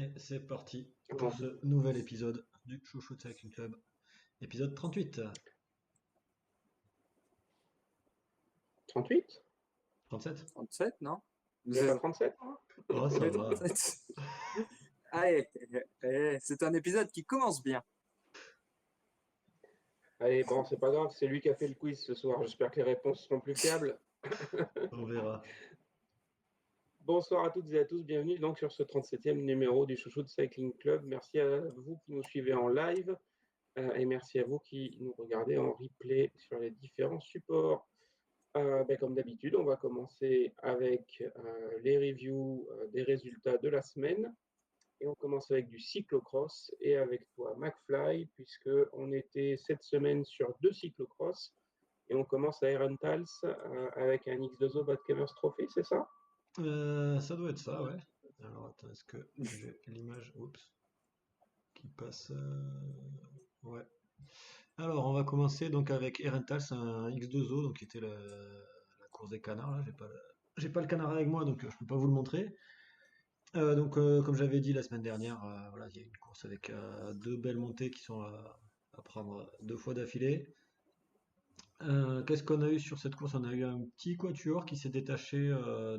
Et c'est parti pour Bon, ce nouvel épisode du Chouchou Cycling Club. Épisode 38. 38? 37? 37, non? Il n'y a pas 37? Oh, On ça est va. 37. Allez, c'est un épisode qui commence bien. Allez, bon, c'est pas grave, c'est lui qui a fait le quiz ce soir. J'espère que les réponses seront plus fiables. On verra. Bonsoir à toutes et à tous, bienvenue donc sur ce 37e numéro du Chouchou de Cycling Club. Merci à vous qui nous suivez en live et merci à vous qui nous regardez en replay sur les différents supports. Comme d'habitude, on va commencer avec les reviews des résultats de la semaine. Et on commence avec du cyclocross et avec toi, McFly, puisqu'on était cette semaine sur 2 cyclocross. Et on commence à Herentals avec un X2O Badkemers Trophy, c'est ça? Ça doit être ça, ouais. Alors attends, est-ce que j'ai l'image, oups, qui passe ouais. Alors on va commencer donc avec Erental, c'est un X2O, donc qui était la course des canards. Là, j'ai pas le canard avec moi, donc je peux pas vous le montrer. Comme j'avais dit la semaine dernière, voilà, il y a une course avec deux belles montées qui sont à prendre deux fois d'affilée. Qu'est-ce qu'on a eu sur cette course? On a eu un petit quatuor qui s'est détaché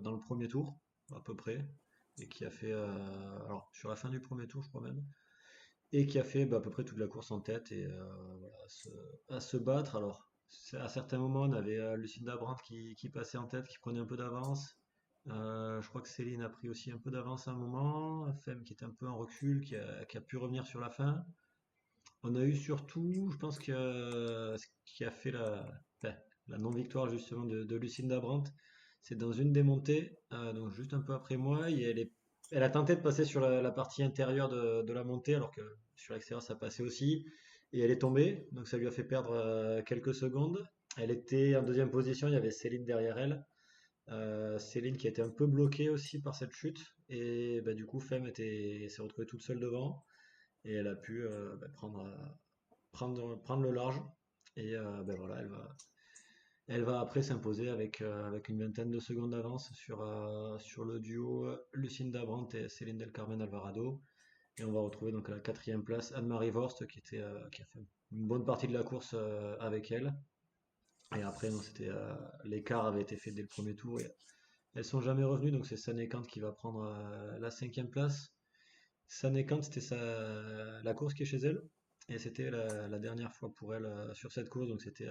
dans le premier tour, à peu près, et qui a fait, alors sur la fin du premier tour, je crois même, et qui a fait à peu près toute la course en tête et voilà, à se battre. Alors, à certains moments, on avait Lucinda Brandt qui passait en tête, qui prenait un peu d'avance. Je crois que Céline a pris aussi un peu d'avance à un moment. Femme qui était un peu en recul, qui a pu revenir sur la fin. On a eu surtout, je pense que ce qui a fait enfin, la non-victoire justement de Lucinda Brandt, c'est dans une des montées, donc juste un peu après moi, elle a tenté de passer sur la partie intérieure de la montée, alors que sur l'extérieur ça passait aussi, et elle est tombée, donc ça lui a fait perdre quelques secondes. Elle était en deuxième position, il y avait Céline derrière elle. Céline qui a été un peu bloquée aussi par cette chute, et du coup Femme s'est retrouvée toute seule devant, et elle a pu prendre le large. Et voilà, elle va après s'imposer avec une vingtaine de secondes d'avance sur le duo Lucinda Brandt et Céline Del Carmen Alvarado. Et on va retrouver donc à la quatrième place Anne-Marie Vorst qui a fait une bonne partie de la course avec elle. Et après, non, l'écart avait été fait dès le premier tour. Et elles sont jamais revenues, donc c'est Sanne Kant qui va prendre la cinquième place. Sanne Kant, c'était la course qui est chez elle. Et c'était la dernière fois pour elle sur cette course, donc c'était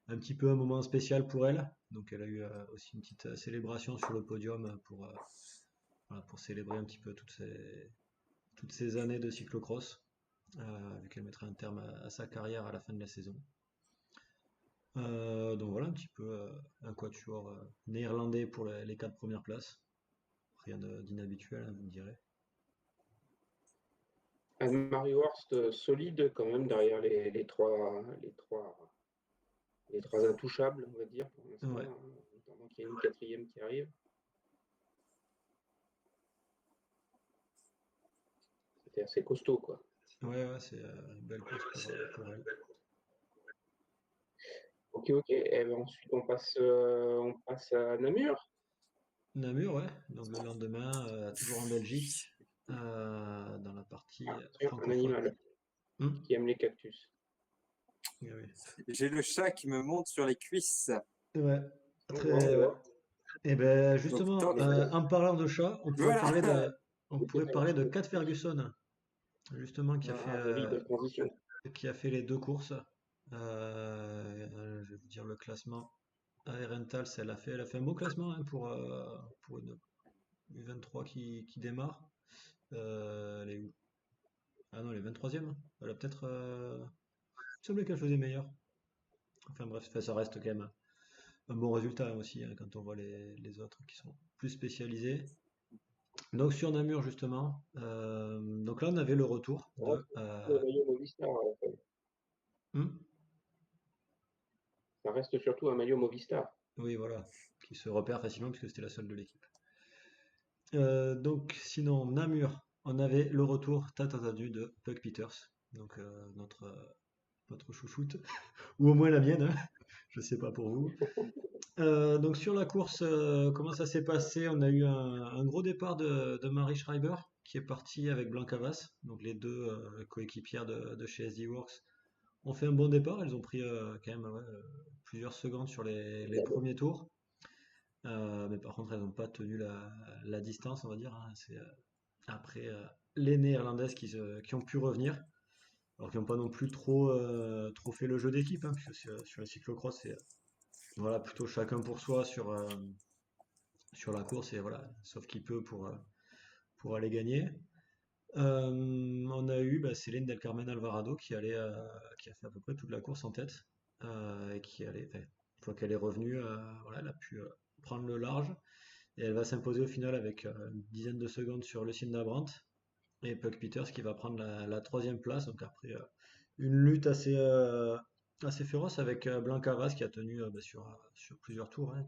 un petit peu un moment spécial pour elle. Donc elle a eu aussi une petite célébration sur le podium voilà, pour célébrer un petit peu toutes ces années de cyclocross, vu qu'elle mettrait un terme à sa carrière à la fin de la saison. Donc voilà un petit peu un quatuor néerlandais pour les quatre premières places. Rien d'inhabituel, hein, vous me direz. Anne-Marie Horst, solide quand même derrière les trois intouchables, on va dire, pour l'instant, Ouais, notamment qu'il y a une quatrième qui arrive. C'était assez costaud, quoi. ouais, c'est une belle course pour elle. Ok, ok. Et ben ensuite, on passe à Namur. Namur, ouais. Donc le lendemain, toujours en Belgique, dans la partie Ah, tiens, un francophone. animal Hmm. qui aime les cactus. Oui, oui. J'ai le chat qui me monte sur les cuisses. Ouais, On voit, on très, ouais. voit. Et ben Donc, justement, attendez. en parlant de chat, on pourrait Voilà. parler on Ok, pourrait ça parler marche de mieux. Kat Ferguson, justement, Ah, joli, belle transition. qui a fait les deux courses. Je vais vous dire le classement. À Rentals, elle a fait un beau classement hein, pour une U23 qui démarre. Elle est où? Ah non, elle est 23e. Elle a peut-être. Il me semblait qu'elle faisait meilleur. Enfin bref, ça reste quand même un bon résultat aussi hein, quand on voit les autres qui sont plus spécialisés. Donc sur Namur justement, donc là on avait le retour Ça reste de. surtout un maillot Movistar, en fait. Hmm. Ça reste surtout un maillot Movistar. Oui voilà, qui se repère facilement puisque c'était la seule de l'équipe. Donc sinon Namur, on avait le retour tant attendu de Puck Peters, donc notre chouchoute, ou au moins la mienne, hein, je sais pas pour vous. Donc sur la course, comment ça s'est passé? On a eu un gros départ de Marie Schreiber qui est partie avec Blancavas, donc les deux coéquipières de chez SD Works ont fait un bon départ. Elles ont pris quand même plusieurs secondes sur les premiers tours. Mais par contre, elles n'ont pas tenu la distance, on va dire, hein. C'est après les Néerlandaises qui ont pu revenir, alors qui n'ont pas non plus trop fait le jeu d'équipe, hein, puisque sur le cyclocross, c'est voilà, plutôt chacun pour soi sur la course, et voilà, sauf qui peut pour aller gagner. On a eu Céline Del Carmen Alvarado qui a fait à peu près toute la course en tête, et enfin, une fois qu'elle est revenue, voilà, elle a pu prendre le large et elle va s'imposer au final avec une dizaine de secondes sur Lucinda Brandt et Puck Peters qui va prendre la troisième place. Donc après une lutte assez féroce avec Blanca Vaz qui a tenu sur plusieurs tours, hein,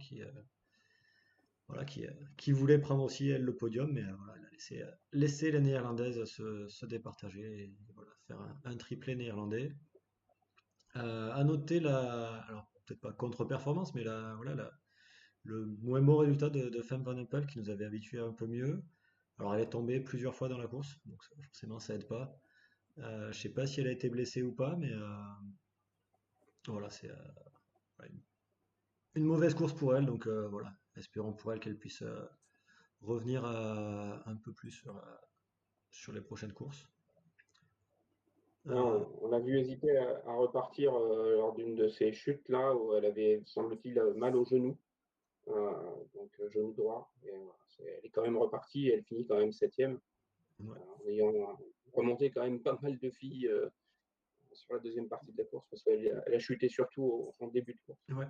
voilà, qui voulait prendre aussi elle le podium, mais voilà, elle a laissé les Néerlandaises se départager et voilà, faire un triplé néerlandais. À noter alors peut-être pas contre-performance, mais voilà, le moins bon résultat de Femme Van Empel qui nous avait habitués un peu mieux. Alors elle est tombée plusieurs fois dans la course, donc forcément ça aide pas. Je sais pas si elle a été blessée ou pas, mais voilà, c'est ouais, une mauvaise course pour elle, donc voilà, espérons pour elle qu'elle puisse revenir un peu plus sur les prochaines courses. On l'a vu hésiter à repartir lors d'une de ces chutes là où elle avait, semble-t-il, mal au genou, donc genou droit. Et, voilà, elle est quand même repartie et elle finit quand même 7e, Ouais, en ayant remonté quand même pas mal de filles sur la deuxième partie de la course parce qu'elle a chuté surtout en début de course. ouais.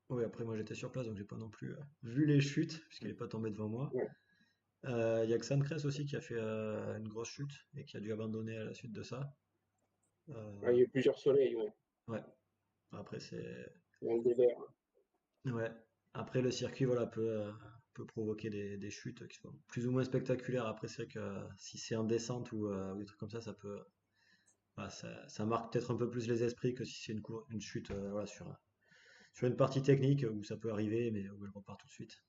Oui, après moi j'étais sur place donc j'ai pas non plus vu les chutes puisqu'elle n'est pas tombée devant moi. Ouais. Il y a Xan Kress aussi qui a fait une grosse chute et qui a dû abandonner à la suite de ça. Il y a eu plusieurs soleils, ouais, Ouais, après c'est dans le désert. ouais. Après le circuit voilà peut provoquer des chutes qui sont plus ou moins spectaculaires. Après c'est vrai que si c'est en descente ou des trucs comme ça peut voilà, ça marque peut-être un peu plus les esprits que si c'est une chute voilà, sur une partie technique où ça peut arriver mais où elle repart tout de suite.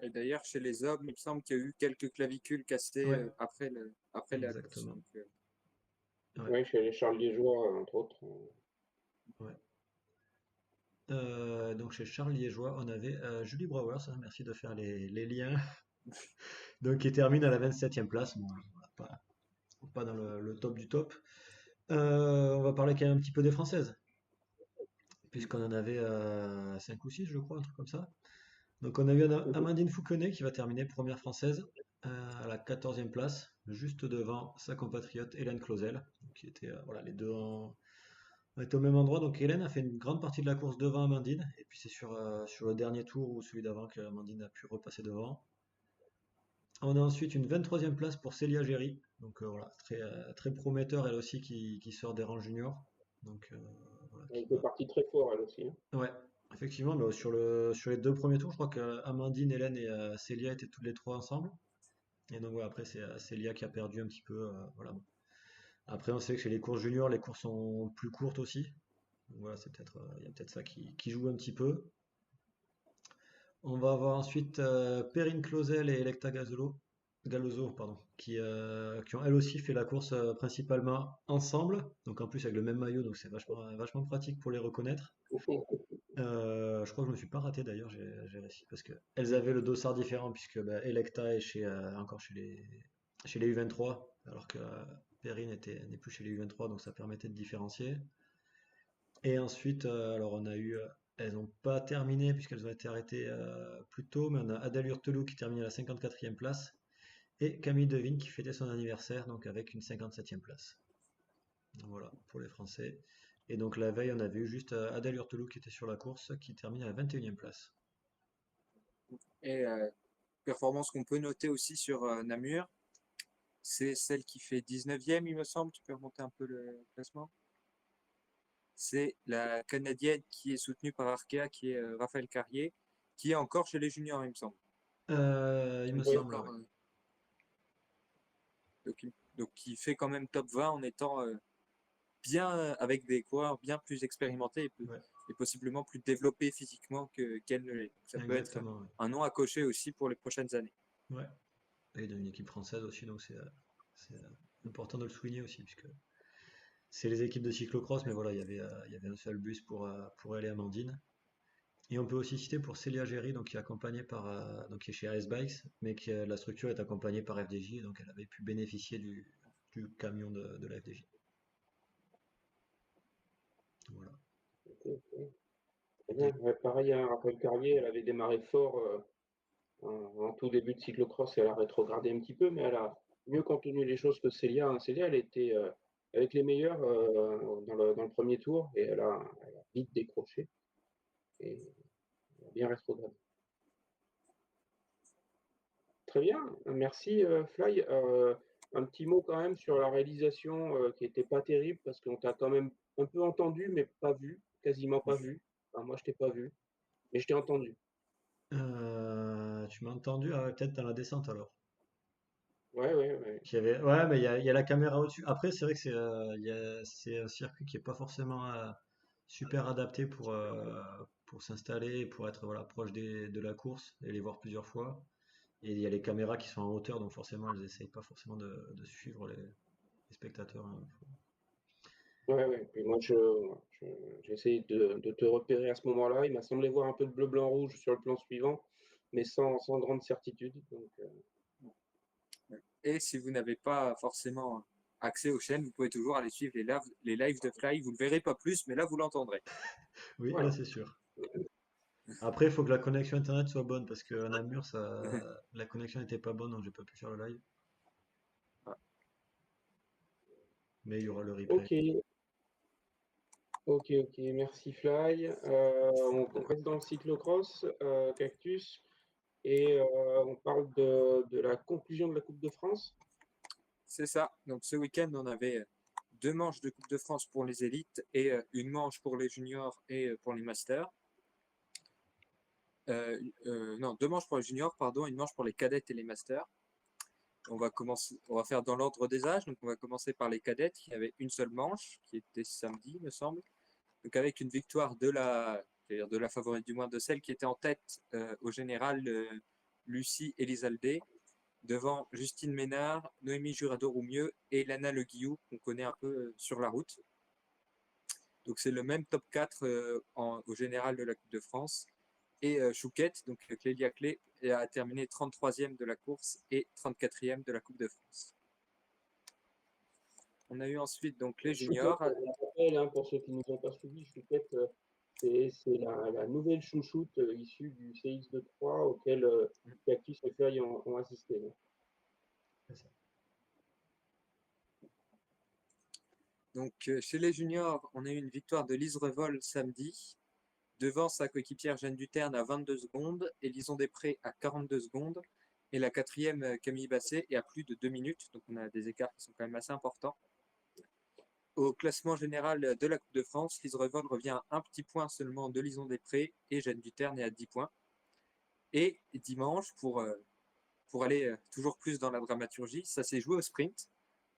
Et d'ailleurs, chez les hommes, il me semble qu'il y a eu quelques clavicules cassées Ouais, après la course. exactement. Donc, Ouais, Oui, chez les Charles Liégeois, entre autres. ouais. Donc chez Charles Liégeois, on avait Julie Brouwers, hein, merci de faire les liens, donc qui termine à la 27e place. Bon, voilà, pas dans le top du top. On va parler quand même un petit peu des Françaises, puisqu'on en avait 5 ou 6, je crois, un truc comme ça. Donc on a eu Amandine Fouquenet qui va terminer première française à la 14e place, juste devant sa compatriote Hélène Clausel, qui était voilà, les deux on était au même endroit. Donc Hélène a fait une grande partie de la course devant Amandine, et puis c'est sur le dernier tour ou celui d'avant qu'Amandine a pu repasser devant. On a ensuite une 23e place pour Célia Géry, donc voilà, très prometteur elle aussi qui sort des rangs juniors. Donc voilà, Elle était partie très fort, elle aussi, hein. ouais, effectivement, sur les deux premiers tours, je crois que Amandine, Hélène et Célia étaient toutes les trois ensemble. Et donc ouais, après c'est Célia qui a perdu un petit peu. Voilà. Bon. Après on sait que chez les courses juniors, les courses sont plus courtes aussi. Donc voilà, il y a peut-être ça qui joue un petit peu. On va avoir ensuite Perrine Clausel et Electa Galozo, pardon, qui ont elles aussi fait la course principalement ensemble. Donc en plus avec le même maillot, donc c'est vachement pratique pour les reconnaître. Je crois que je me suis pas raté d'ailleurs, j'ai réussi parce que elles avaient le dossard différent puisque Electa est encore chez les U23 alors que Perrine n'est plus chez les U23 donc ça permettait de différencier. Et ensuite, alors elles n'ont pas terminé puisqu'elles ont été arrêtées plus tôt, mais on a Adèle Hurtelou qui termine à la 54e place et Camille Devine qui fêtait son anniversaire donc avec une 57e place. Voilà pour les Français. Et donc la veille, on avait eu juste Adèle Hurtelou qui était sur la course qui termine à la 21e place. et performance qu'on peut noter aussi sur Namur, c'est celle qui fait 19e, il me semble. Tu peux remonter un peu le classement. C'est la Canadienne qui est soutenue par Arkea, qui est Raphaël Carrier, qui est encore chez les juniors, il me semble. Il me Qui est semble, encore, ouais. donc qui fait quand même top 20 en étant bien avec des coureurs bien plus expérimentés Ouais, et possiblement plus développés physiquement qu'elle ne l'est. Ça peut être exactement, ouais. un nom à cocher aussi pour les prochaines années. Ouais, et d'une équipe française aussi, donc c'est important de le souligner aussi, puisque c'est les équipes de cyclocross, mais voilà, il y avait un seul bus pour aller à Amandine. Et on peut aussi citer pour Célia Géry, donc qui est accompagnée donc qui est chez AS Bikes, mais la structure est accompagnée par FDJ, et donc elle avait pu bénéficier du camion de la FDJ. Voilà. Ok, ok. Très bien. Ouais, pareil, hein, Raphaël Carlier, elle avait démarré fort en tout début de cyclocross et elle a rétrogradé un petit peu, mais elle a mieux contenu les choses que Célia, hein. Célia, elle était avec les meilleurs dans le premier tour et elle a vite décroché et elle a bien rétrogradé. Très bien, merci Fly. Un petit mot quand même sur la réalisation qui n'était pas terrible parce qu'on t'a quand même un peu entendu, mais pas vu, quasiment pas vu. Enfin, moi, je t'ai pas vu, mais je t'ai entendu. Tu m'as entendu? Ah ouais, peut-être dans la descente alors. Ouais, ouais, ouais. Ouais, mais il y a la caméra au-dessus. Après, c'est vrai que c'est un circuit qui est pas forcément super adapté pour s'installer, pour être voilà, proche de la course et les voir plusieurs fois. Et il y a les caméras qui sont en hauteur, donc forcément, elles essayent pas forcément de suivre les spectateurs, hein. Ouais, ouais. Puis moi, je- j'ai essayé de te repérer à ce moment-là. Il m'a semblé voir un peu de bleu, blanc, rouge sur le plan suivant, mais sans grande certitude. Donc, Et si vous n'avez pas forcément accès aux chaînes, vous pouvez toujours aller suivre les lives de Fly. Vous ne le verrez pas plus, mais là, vous l'entendrez. Oui, là voilà. c'est sûr. Après, il faut que la connexion internet soit bonne parce qu'à Namur, la connexion n'était pas bonne, donc j'ai pas pu faire le live. Mais il y aura le replay. Ok, ok, ok. Merci Fly. On reste dans le cyclocross, Cactus, et on parle de la conclusion de la Coupe de France. C'est ça. Donc ce week-end, on avait deux manches de Coupe de France pour les élites et une manche pour les juniors et pour les masters. Non, deux manches pour les juniors, pardon, une manche pour les cadettes et les masters. On va faire dans l'ordre des âges. Donc on va commencer par les cadettes qui avaient une seule manche, qui était samedi, me semble. Donc avec une victoire de la favorite du moins de celle qui était en tête au général, Lucie Elizalde, devant Justine Ménard, Noémie Jurado-Roumieux et Lana Le Guillou, qu'on connaît un peu sur la route. Donc c'est le même top 4 au général de la Coupe de France. Et Chouquette, donc Clélia Clé, a terminé 33e de la course et 34e de la Coupe de France. On a eu ensuite donc les Chouquette, juniors. on rappelle, hein, pour ceux qui ne nous ont pas suivis, Chouquette, c'est la nouvelle chouchoute issue du CX23 auquel Cactus et Feuille ont assisté, hein. C'est ça. Donc chez les juniors, on a eu une victoire de Lise Revol samedi, devant sa coéquipière Jeanne Duterne à 22 secondes, Élison Després à 42 secondes, et la quatrième Camille Basset est à plus de 2 minutes, donc on a des écarts qui sont quand même assez importants. Au classement général de la Coupe de France, Lise Revol revient à un petit point seulement de Lison Després et Jeanne Duterne est à 10 points. Et dimanche, pour aller toujours plus dans la dramaturgie, ça s'est joué au sprint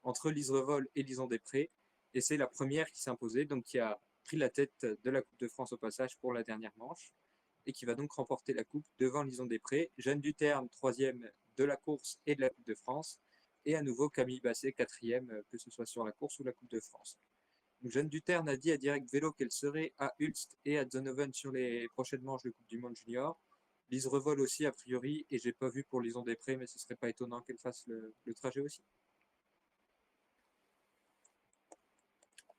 entre Lise Revol et Lison Després, et c'est la première qui s'est imposée, donc qui a pris la tête de la Coupe de France au passage pour la dernière manche, et qui va donc remporter la Coupe devant Lison Després, Jeanne Duterne, troisième de la course et de la Coupe de France, et à nouveau Camille Basset, quatrième, que ce soit sur la course ou la Coupe de France. Donc Jeanne Duterne a dit à Direct Vélo qu'elle serait à Hulst et à Zonhoven sur les prochaines manches de Coupe du Monde Junior. Lise Revol aussi, a priori, et j'ai pas vu pour Lison Després, mais ce serait pas étonnant qu'elle fasse le trajet aussi.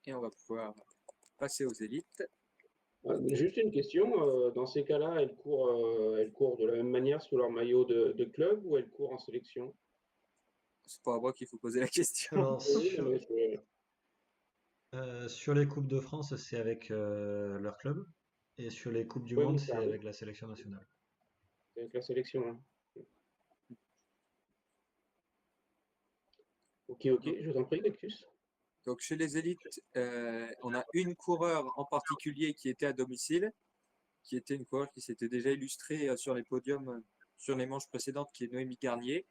Et on va pouvoir passer aux élites. Juste une question, dans ces cas-là, elles courent de la même manière sous leur maillot de club ou elles courent en sélection? C'est pas à moi qu'il faut poser la question. Alors, Oui, non, mais sur les Coupes de France, c'est avec leur club. Et sur les Coupes du oui, Monde, mais ça c'est arrive, avec la sélection nationale. c'est avec la sélection, hein. Ok, ok, Donc, je vous en prie, Cactus. donc chez les élites, on a une coureur en particulier qui était à domicile, qui était une coureur qui s'était déjà illustrée sur les podiums sur les manches précédentes, qui est Noémie Garnier,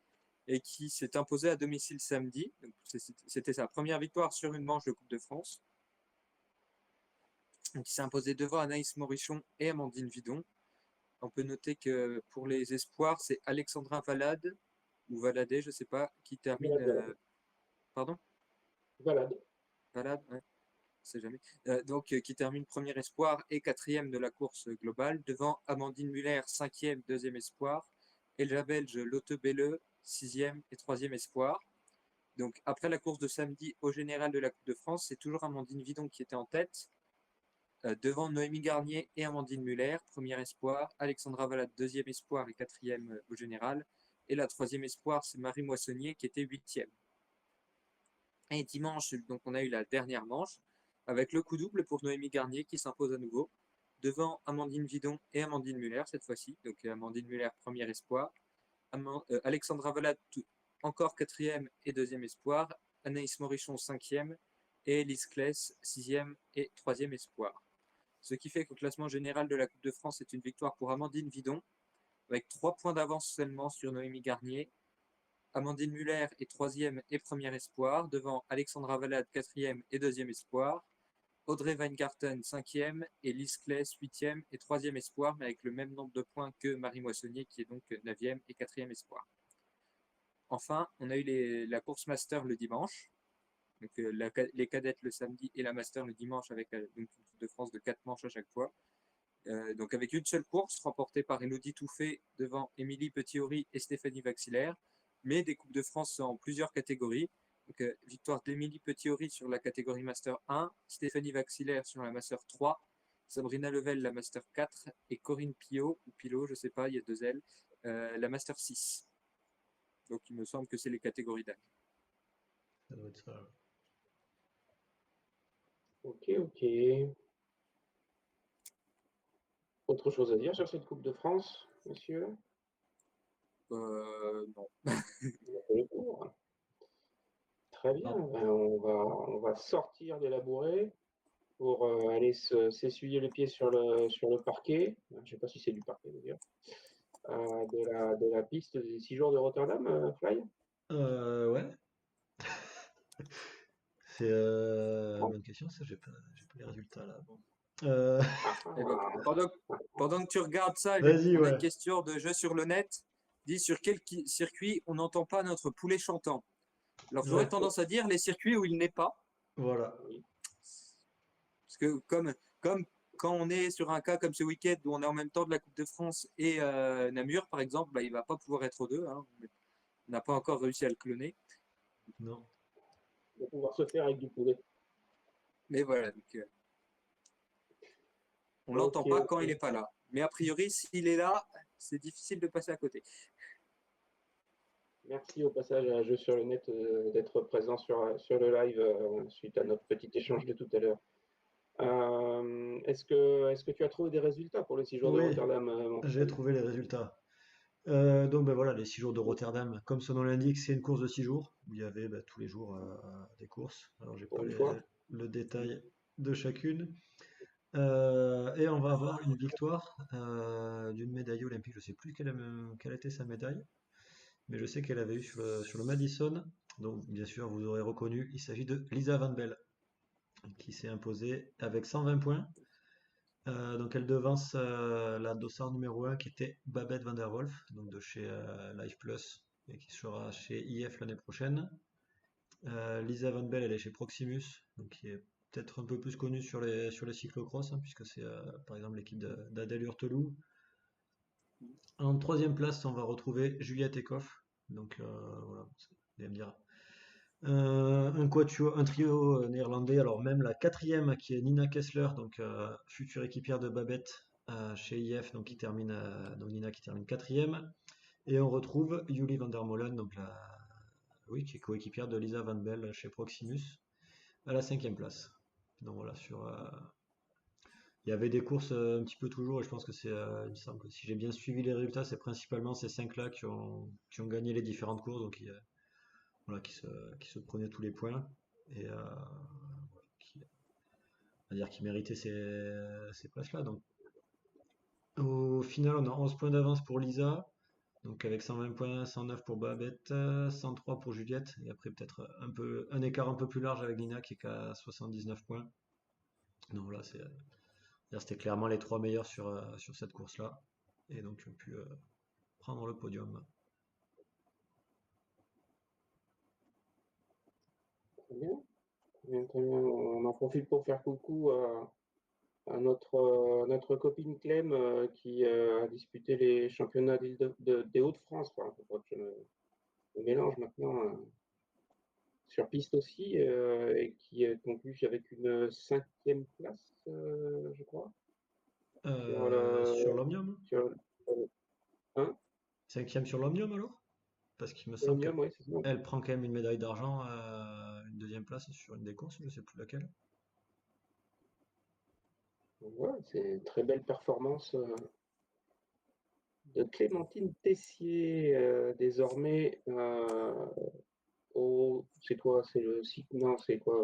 et qui s'est imposée à domicile samedi. C'était sa première victoire sur une manche de Coupe de France. Donc, il s'est imposé devant Anaïs Morichon et Amandine Vidon. On peut noter que pour les espoirs, c'est Alexandrin Valade, ou Valadez, je sais pas, qui termine. Valade. Pardon? Valade. Valade, ouais, je sais jamais. Donc, qui termine premier espoir et quatrième de la course globale, devant Amandine Muller, cinquième, deuxième espoir, et la Belge Lotte Belle, sixième et troisième espoir. Donc, après la course de samedi au général de la Coupe de France, c'est toujours Amandine Vidon qui était en tête, devant Noémie Garnier et Amandine Muller, premier espoir, Alexandra Valade, deuxième espoir et quatrième au général, et la troisième espoir, c'est Marie Moissonnier qui était huitième. Et dimanche, donc on a eu la dernière manche, avec le coup double pour Noémie Garnier qui s'impose à nouveau, devant Amandine Vidon et Amandine Muller cette fois-ci. Donc Amandine Muller, premier espoir, Alexandra Valade, encore quatrième et deuxième espoir, Anaïs Morichon, cinquième, et Elise Kless, sixième et troisième espoir. Ce qui fait qu'au classement général de la Coupe de France, c'est une victoire pour Amandine Vidon, avec 3 points d'avance seulement sur Noémie Garnier. Amandine Muller est troisième et premier espoir, devant Alexandra Valade, quatrième et deuxième espoir. Audrey Weingarten, cinquième, et Lise Kless, huitième et troisième espoir, mais avec le même nombre de points que Marie Moissonnier, qui est donc neuvième et quatrième espoir. Enfin, on a eu la course master le dimanche, donc les cadettes le samedi et la master le dimanche, avec donc une Coupe de France de 4 manches à chaque fois. Donc avec une seule course remportée par Elodie Touffet devant Émilie Petit-Horry et Stéphanie Vaxillaire, mais des Coupes de France en plusieurs catégories. Donc, victoire d'Émilie Petit-Horry sur la catégorie Master 1, Stéphanie Vaxillaire sur la Master 3, Sabrina Level la Master 4 et Corinne Pillot, ou Pilot, je ne sais pas, il y a 2 L, la Master 6. Donc il me semble que c'est les catégories d'âge. Ça doit être ça. Ok, ok. Autre chose à dire sur cette Coupe de France, monsieur? Non. Le cours. Très bien. Non. Ben, on va sortir des labourés pour aller s'essuyer les pieds sur le parquet. Je ne sais pas si c'est du parquet d'ailleurs. De la piste des 6 jours de Rotterdam, Fly? Ouais. C'est bonne question, ça, j'ai pas les résultats là. Bon. Ah, Eh ben, ah, pendant que tu regardes ça, Vas-y, on a une ouais. question de jeu sur le net. Dit sur quel circuit on n'entend pas notre poulet chantant. Alors j'aurais Ouais, tendance à dire les circuits où il n'est pas. voilà. oui. Parce que comme quand on est sur un cas comme ce week-end où on est en même temps de la Coupe de France et Namur, par exemple, bah, il ne va pas pouvoir être aux deux. Hein. On n'a pas encore réussi à le cloner. Non. De pouvoir se faire avec du poulet. Mais voilà, donc, on ne l'entend Ok, pas quand il ok. n'est pas là. Mais a priori, s'il est là, c'est difficile de passer à côté. Merci au passage à Jeux sur le net d'être présent sur le live suite à notre petit échange de tout à l'heure. Est-ce que tu as trouvé des résultats pour les 6 jours de Oui, Rotterdam, mon j'ai frère? trouvé les résultats. Donc ben voilà, les 6 jours de Rotterdam, comme son nom l'indique, c'est une course de 6 jours, où il y avait ben, tous les jours des courses. Alors j'ai pas Pour une fois? le détail de chacune. Et on va avoir une victoire d'une médaille olympique. Je sais plus quelle était sa médaille, mais je sais qu'elle avait eu sur le Madison. Donc bien sûr, vous aurez reconnu, il s'agit de Lisa Van Bell, qui s'est imposée avec 120 points. Donc elle devance la dossard numéro 1 qui était Babette Van der Wolf, donc de chez Life Plus, et qui sera chez IF l'année prochaine. Lisa Van Bell, elle est chez Proximus, donc qui est peut-être un peu plus connue sur les cyclocross, hein, puisque c'est par exemple l'équipe d'Adèle Hurtelou. En troisième place, on va retrouver Juliette Eckhoff, donc voilà, vous allez me dire. Un trio néerlandais, alors même la quatrième qui est Nina Kessler, donc future équipière de Babette chez IF, donc donc Nina qui termine quatrième, et on retrouve Julie van der Molen, donc oui, qui est coéquipière de Lisa Van Bell chez Proximus, à la cinquième place. Donc voilà, il y avait des courses un petit peu toujours, et je pense que il me semble que si j'ai bien suivi les résultats, c'est principalement ces cinq-là qui ont gagné les différentes courses, donc voilà, qui se prenaient tous les points et qui, on va dire qui méritaient ces places-là. Donc au final, on a 11 points d'avance pour Lisa, donc avec 120 points, 109 pour Babette, 103 pour Juliette, et après peut-être un écart un peu plus large avec Nina qui est qu'à 79 points. Donc voilà, c'était clairement les trois meilleurs sur cette course-là, et donc qui ont pu prendre le podium. Très bien, très bien, très bien. On en profite pour faire coucou à notre copine Clem qui a disputé les championnats des Hauts-de-France. Enfin, faut pas que je me mélange maintenant. Sur piste aussi, et qui conclut avec une cinquième place, je crois, sur Sur le, l'Omnium? sur le, hein, Cinquième sur l'Omnium alors? Parce qu'il me sur semble l'Omnium, oui, c'est ça. qu'elle prend quand même une médaille d'argent, une deuxième place sur une des courses, je sais plus laquelle. Donc voilà, c'est une très belle performance de Clémentine Tessier, désormais c'est quoi, c'est le site, non, c'est quoi,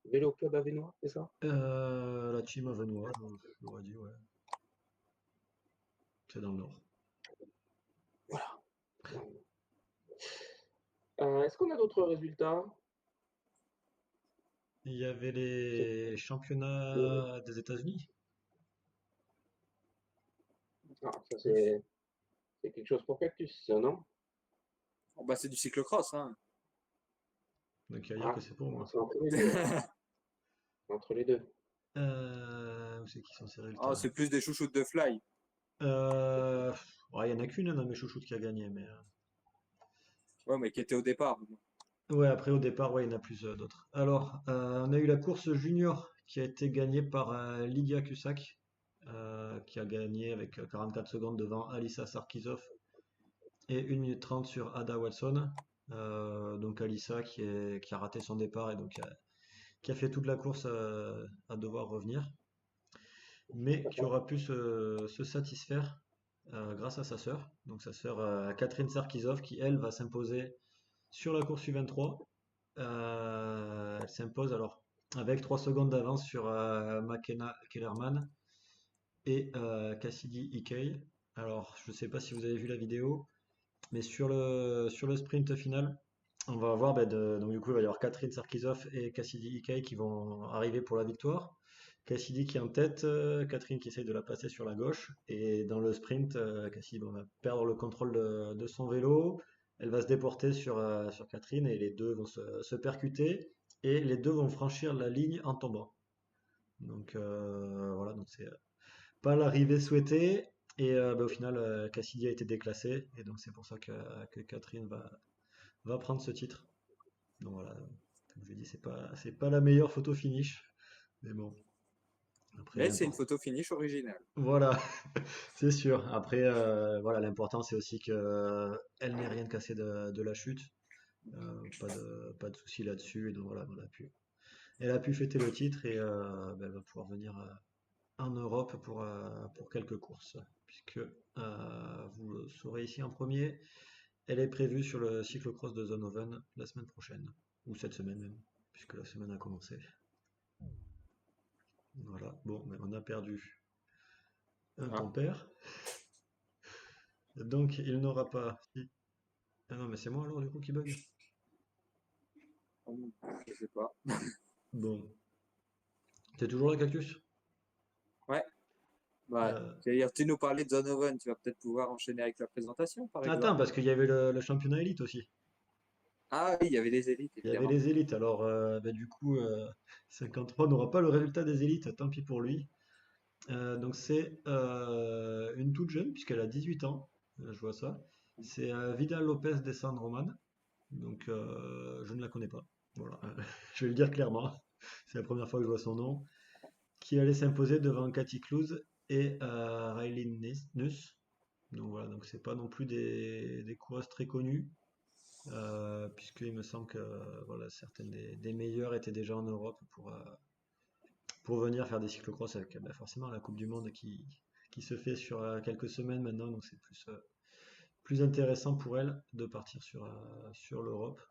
Vélo Club Avenois, c'est ça? La team Avenois, je l'aurais dit, ouais. C'est dans le Nord. Voilà. Est-ce qu'on a d'autres résultats? Il y avait C'est- les championnats des États-Unis. Ah, ça c'est quelque chose pour Cactus, ça, non? Bon, bah, c'est du cyclocross, hein. Donc il va dire Ah, que c'est pour bon, moi. c'est entre les deux, alors. Entre les deux. Où c'est qui sont ces Ah, résultats? c'est plus des chouchoutes de fly. Ouais, il y en a qu'une dans mes chouchoutes qui a gagné, mais Ouais, mais qui était au départ. ouais, après au départ, ouais, il y en a plus d'autres. Alors, on a eu la course junior qui a été gagnée par Lydia Cusack, qui a gagné avec 44 secondes devant Alissa Sarkisov et 1 minute 30 sur Ada Watson. Donc Alissa qui a raté son départ et donc qui a fait toute la course à devoir revenir, mais qui D'accord. aura pu se satisfaire grâce à sa sœur. Donc sa sœur Catherine Sarkisov qui elle va s'imposer sur la course U23. Elle s'impose alors avec 3 secondes d'avance sur McKenna Kellerman et Cassidy Ikei. Alors je ne sais pas si vous avez vu la vidéo, mais sur le sprint final, on va avoir, donc du coup, il va y avoir Catherine Sarkisov et Cassidy Ikei qui vont arriver pour la victoire. Cassidy qui est en tête, Catherine qui essaye de la passer sur la gauche. Et dans le sprint, Cassidy va perdre le contrôle de son vélo. Elle va se déporter sur Catherine et les deux vont se percuter. Et les deux vont franchir la ligne en tombant. Donc voilà, donc c'est pas l'arrivée souhaitée. Et au final, Cassidy a été déclassé. Et donc c'est pour ça que Catherine va prendre ce titre. Donc voilà, comme je l'ai dit, c'est pas la meilleure photo finish, mais bon, après Mais c'est une l'important. photo finish originale. Voilà, c'est sûr. Après, voilà, l'important c'est aussi que elle n'ait rien cassé de la chute. Pas de souci là-dessus. Et donc voilà, elle a pu fêter le titre et elle va pouvoir venir en Europe pour quelques courses. Puisque vous le saurez ici en premier, elle est prévue sur le cyclocross de Zonhoven la semaine prochaine, ou cette semaine même, puisque la semaine a commencé. Voilà, bon, mais on a perdu un Ah, ton père, donc il n'aura pas. Ah non, mais c'est moi alors du coup qui bug. je sais pas. Bon, t'es toujours là, Cactus? Ouais, bah, Euh, c'est-à-dire, tu nous parlais de Zonovan, tu vas peut-être pouvoir enchaîner avec la présentation, par Attends, exemple. parce qu'il y avait le championnat élite aussi. Ah oui, il y avait les élites, Il y avait évidemment. les élites, alors du coup, 53 n'aura pas le résultat des élites, tant pis pour lui. Donc c'est une toute jeune, puisqu'elle a 18 ans, je vois ça. C'est Vidal Lopez de San Roman. Donc je ne la connais pas. Voilà, je vais le dire clairement. C'est la première fois que je vois son nom. Qui allait s'imposer devant Cathy Clouse et Riley Nuss. Donc voilà, donc c'est pas non plus des coureuses très connues, puisqu'il me semble que voilà, certaines des meilleures étaient déjà en Europe pour venir faire des cyclocross avec forcément la Coupe du Monde qui se fait sur quelques semaines maintenant, donc c'est plus intéressant pour elles de partir sur l'Europe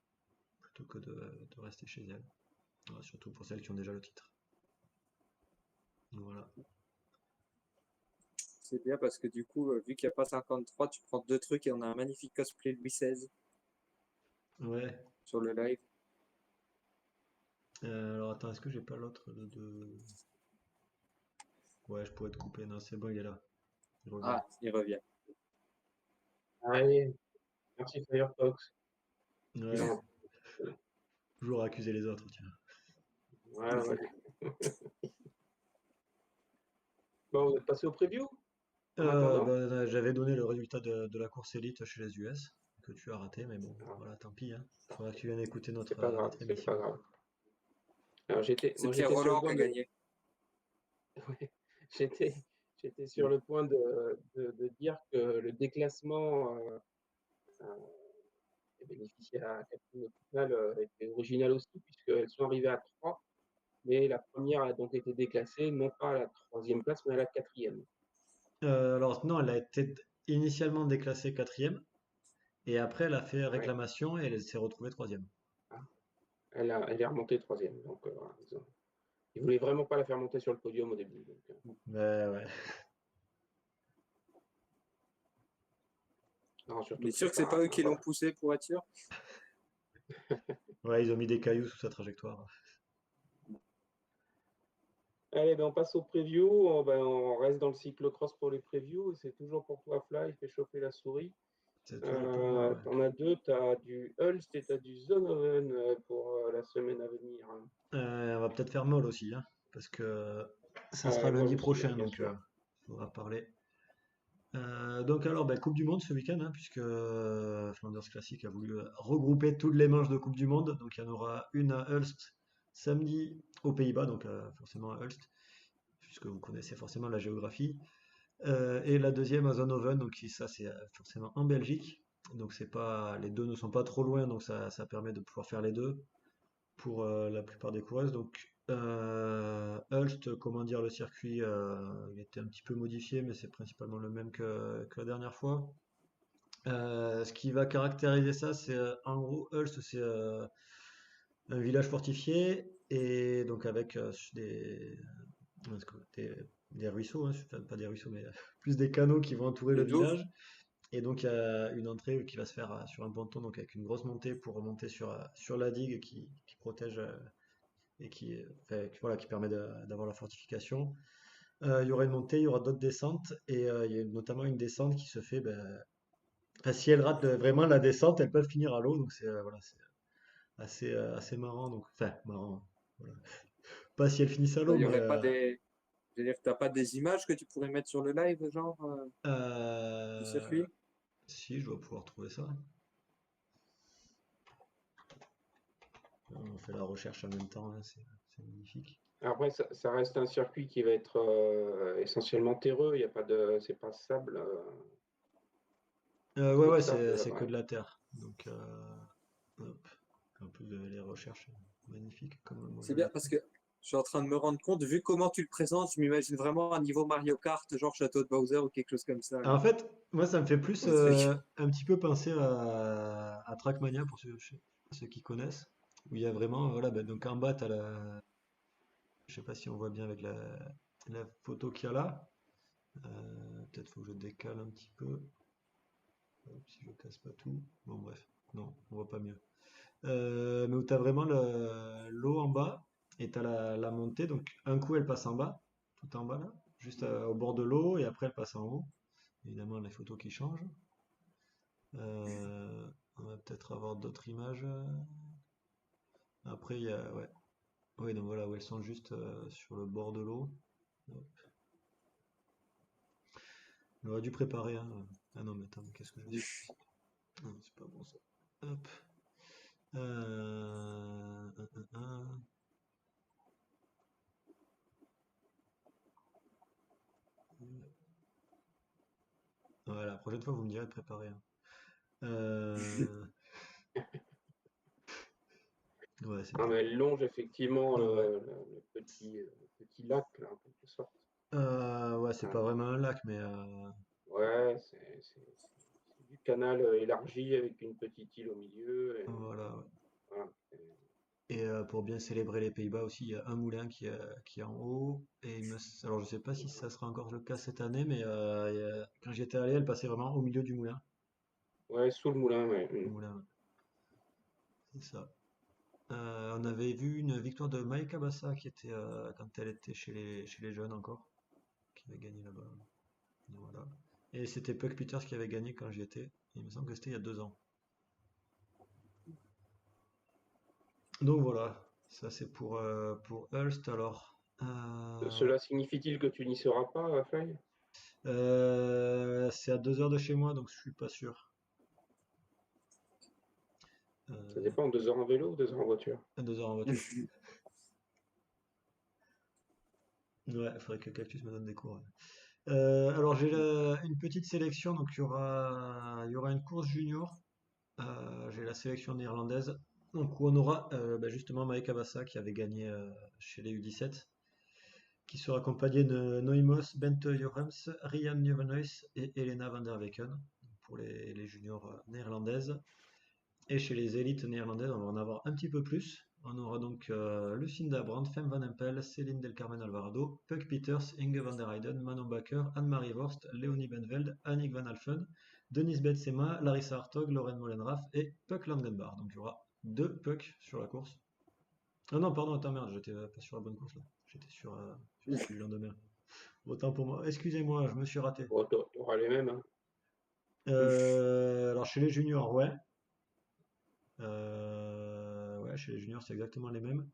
plutôt que de rester chez elles. Voilà, surtout pour celles qui ont déjà le titre. Voilà. C'est bien parce que du coup, vu qu'il n'y a pas 53, tu prends deux trucs et on a un magnifique cosplay Louis XVI Ouais. sur le live. Alors attends, est-ce que j'ai pas l'autre Ouais, je pourrais te couper. Non, c'est bon, il est là. Il revient. Ah, il revient. Allez, merci Firefox. Ouais. Non, Je toujours accuser les autres, tiens. Ouais, ouais. Bon, vous êtes passé au preview en attendant? J'avais donné le résultat de la course élite chez les US, que tu as raté, mais bon, Ah, voilà, tant pis, hein. Faudra que tu viennes écouter c'est pas grave, notre c'est pas émission. grave. Alors C'est moi Pierre j'étais sur le Roland qui point a de, gagné. ouais, j'étais, j'étais sur le point de dire que le déclassement qui a bénéficié à Catherine au final était original aussi, puisqu'elles sont arrivées à 3, mais la première a donc été déclassée, non pas à la troisième place, mais à la quatrième. Alors non, elle a été initialement déclassée quatrième, et après elle a fait Ouais. réclamation et elle s'est retrouvée troisième. Ah, elle est remontée troisième. Donc, voilà, ils voulaient vraiment pas la faire monter sur le podium au début. Donc, Mais ouais. non, On est surtout que sûr c'est que c'est pas. pas eux Enfin, qui l'ont voilà. poussé pour être sûr. Ouais, ils ont mis des cailloux sous sa trajectoire. Allez, ben on passe au preview. On reste dans le cyclocross pour les previews. Et c'est toujours pour toi, Fly. Fais chauffer la souris. C'est toujours pour moi, ouais. T'en as deux. T'as du Hulst et t'as du Zonhoven pour la semaine à venir. On va peut-être faire molle aussi, hein, parce que ça sera Molle lundi aussi, hein, prochain, bien donc sûr. il faudra parler. Donc alors, ben, Coupe du Monde ce week-end, hein, puisque Flanders Classic a voulu regrouper toutes les manches de Coupe du Monde. Donc il y en aura une à Hulst samedi aux Pays-Bas, donc forcément à Hulst, puisque vous connaissez forcément la géographie. Et la deuxième à Zonhoven, donc ça c'est forcément en Belgique. Donc c'est pas, les deux ne sont pas trop loin, donc ça permet de pouvoir faire les deux pour la plupart des coureuses. Donc Hulst, comment dire, le circuit, il était un petit peu modifié, mais c'est principalement le même que la dernière fois. Ce qui va caractériser ça, c'est en gros Hulst, c'est un village fortifié et donc avec des, des ruisseaux, hein, enfin, pas des ruisseaux, mais plus des canaux qui vont entourer le Des dos. village. Et donc il y a une entrée qui va se faire sur un ponton, donc avec une grosse montée pour remonter sur la digue qui protège et voilà, qui permet d'avoir la fortification. Il y aura une montée, il y aura d'autres descentes, et il y a notamment une descente qui se fait, ben, enfin, si elles ratent vraiment la descente, elles peuvent finir à l'eau, donc c'est voilà, c'est assez marrant, donc, enfin, marrant, voilà. Pas si elles finissent à Il l'eau, y mais aurait pas des. Je veux dire, t'as pas des images que tu pourrais mettre sur le live, genre, du euh, circuit? si, je dois pouvoir trouver ça. On fait la recherche en même temps, hein, c'est magnifique. Après, ça reste un circuit qui va être essentiellement terreux. Il y a pas de, c'est pas sable, Ouais, trop de ouais, sable c'est là-bas. que de la terre, donc hop. En plus, les recherches, magnifiques, comme moi je C'est l'ai bien parce fait. que je suis en train de me rendre compte, vu comment tu le présentes, je m'imagine vraiment un niveau Mario Kart, genre Château de Bowser ou quelque chose comme ça, Alors, en là, fait, moi, ça me fait plus comme truc. un petit peu penser à Trackmania pour ceux qui connaissent, où il y a vraiment, voilà, ben, donc en bas, t'as je sais pas si on voit bien avec la photo qu'il y a là. Peut-être faut que je décale un petit peu, hop, si je casse pas tout. Bon, bref, non, on voit pas mieux. Mais où tu as vraiment l'eau en bas et tu as la montée. Donc, un coup, elle passe en bas, tout en bas là, juste au bord de l'eau, et après, elle passe en haut. Évidemment, les photos qui changent. On va peut-être avoir d'autres images. Après, il y a, ouais. Oui, donc voilà, où elles sont juste sur le bord de l'eau. Hop. J'aurais dû préparer, hein. Ah non, mais attends, mais qu'est-ce que je fais? Non, c'est pas bon ça. Hop. Euh, un, un, un. Ouais, la prochaine fois, vous me direz de préparer, hein. Euh, Ouais, c'est Ah, pas. mais elle longe effectivement Ah ouais. le petit lac, là, en quelque sorte. Ouais, c'est pas Euh, vraiment un lac, mais ouais, c'est du canal élargi avec une petite île au milieu. Et, voilà, ouais. voilà. Et pour bien célébrer les Pays-Bas aussi, il y a un moulin qui est en haut. Alors, je sais pas si ça sera encore le cas cette année, mais quand j'y étais allé, elle passait vraiment au milieu du moulin. Ouais, sous le moulin, ouais. Le moulin, ouais, c'est ça. On avait vu une victoire de Maïka Bassa qui était quand elle était chez les jeunes encore, qui avait gagné là-bas. Voilà. Et c'était Puck Peters qui avait gagné quand j'y étais. Il me semble que c'était il y a 2 ans. Donc voilà, ça c'est pour Ulst. Alors, Cela signifie-t-il que tu n'y seras pas, Feuille? c'est à 2 heures de chez moi, donc je suis pas sûr. Ça Euh, dépend, 2 heures en vélo ou 2 heures en voiture? à 2 heures en voiture. Ouais, il faudrait que Cactus me donne des cours. Ouais. Alors j'ai une petite sélection, donc il y aura une course junior. J'ai la sélection néerlandaise, donc où on aura justement Mike Abassa qui avait gagné chez les U17, qui sera accompagné de Noimos, Bente Jorems, Rian Nieuwenhuis et Elena van der Wecken pour les juniors néerlandaises. Et chez les élites néerlandaises, on va en avoir un petit peu plus. On aura donc Lucinda Brandt, Fem van Empel, Céline Del Carmen Alvarado, Puck Peters, Inge van der Heyden, Manon Bakker, Anne-Marie Worst, Leonie Benveld, Annick van Alphen, Denise Betsema, Larissa Hartog, Lorraine Molenrath et Puck Langenbach. Donc il y aura 2 Pucks sur la course. Ah non, pardon, attends, merde, j'étais pas sur la bonne course là. J'étais sur celui du lendemain. Autant pour moi. Excusez-moi, je me suis raté. Bon, tu auras les mêmes, hein. Alors chez les juniors, ouais. Ouais, chez les juniors, c'est exactement les mêmes.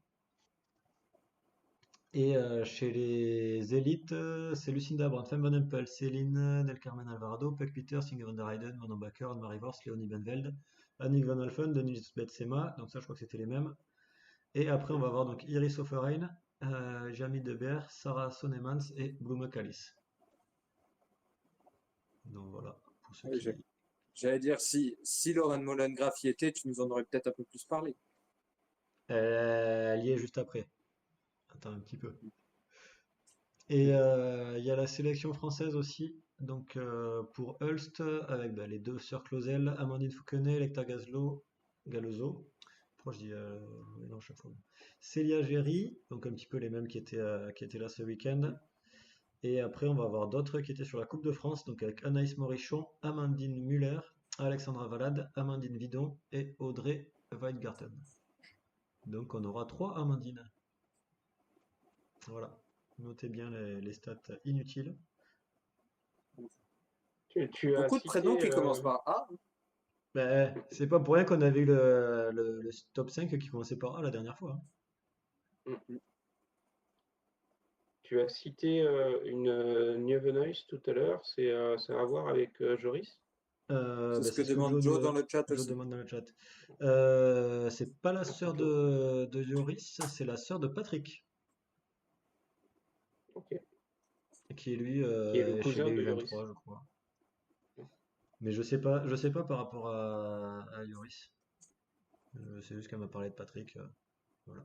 Et chez les élites, c'est Lucinda Brandt, Fem van Empel, Céline Del Carmen Alvarado, Puck Peters, Inge van der Heyden, Manon Bakker, Anne-Marie Worst, Leonie Benveld, Annick van Alphen, Denise Betsema. Donc ça, je crois que c'était les mêmes. Et après, on va avoir donc Iris Offerain, Jamie Debert, Sarah Sonnemans et Blume Kalis. Donc voilà, pour ceux Oui, qui. j'allais dire, si Lauren Molengraf y était, tu nous en aurais peut-être un peu plus parlé. Elle y est juste après. Attends un petit peu. Et il y a la sélection française aussi, donc pour Hulst, avec les deux sœurs Clausel, Amandine Fouquenet, Lecta Galozo, pourquoi je dis mélange chaque fois. Célia Géry, donc un petit peu les mêmes qui étaient là ce week-end. Et après, on va avoir d'autres qui étaient sur la Coupe de France, donc avec Anaïs Morichon, Amandine Muller, Alexandra Valade, Amandine Vidon et Audrey Weingarten. Donc on aura 3 Amandines. Voilà. Notez bien les stats inutiles. Tu as Beaucoup de prénoms cité, qui commencent par A. Ben, c'est pas pour rien qu'on avait eu le top 5 qui commençait par A la dernière fois. tu as cité une Nieuwenhuis tout à l'heure, ça a à voir avec Joris? C'est ce que C'est ce que demande Joe dans le chat Joe aussi. demande dans le chat. C'est pas la sœur de Yoris, c'est la sœur de Patrick, Ok. qui est lui Qui est le chez cousin les de Joris. U23, je crois. Mais je sais pas par rapport à Yoris. C'est juste qu'elle m'a parlé de Patrick. Voilà.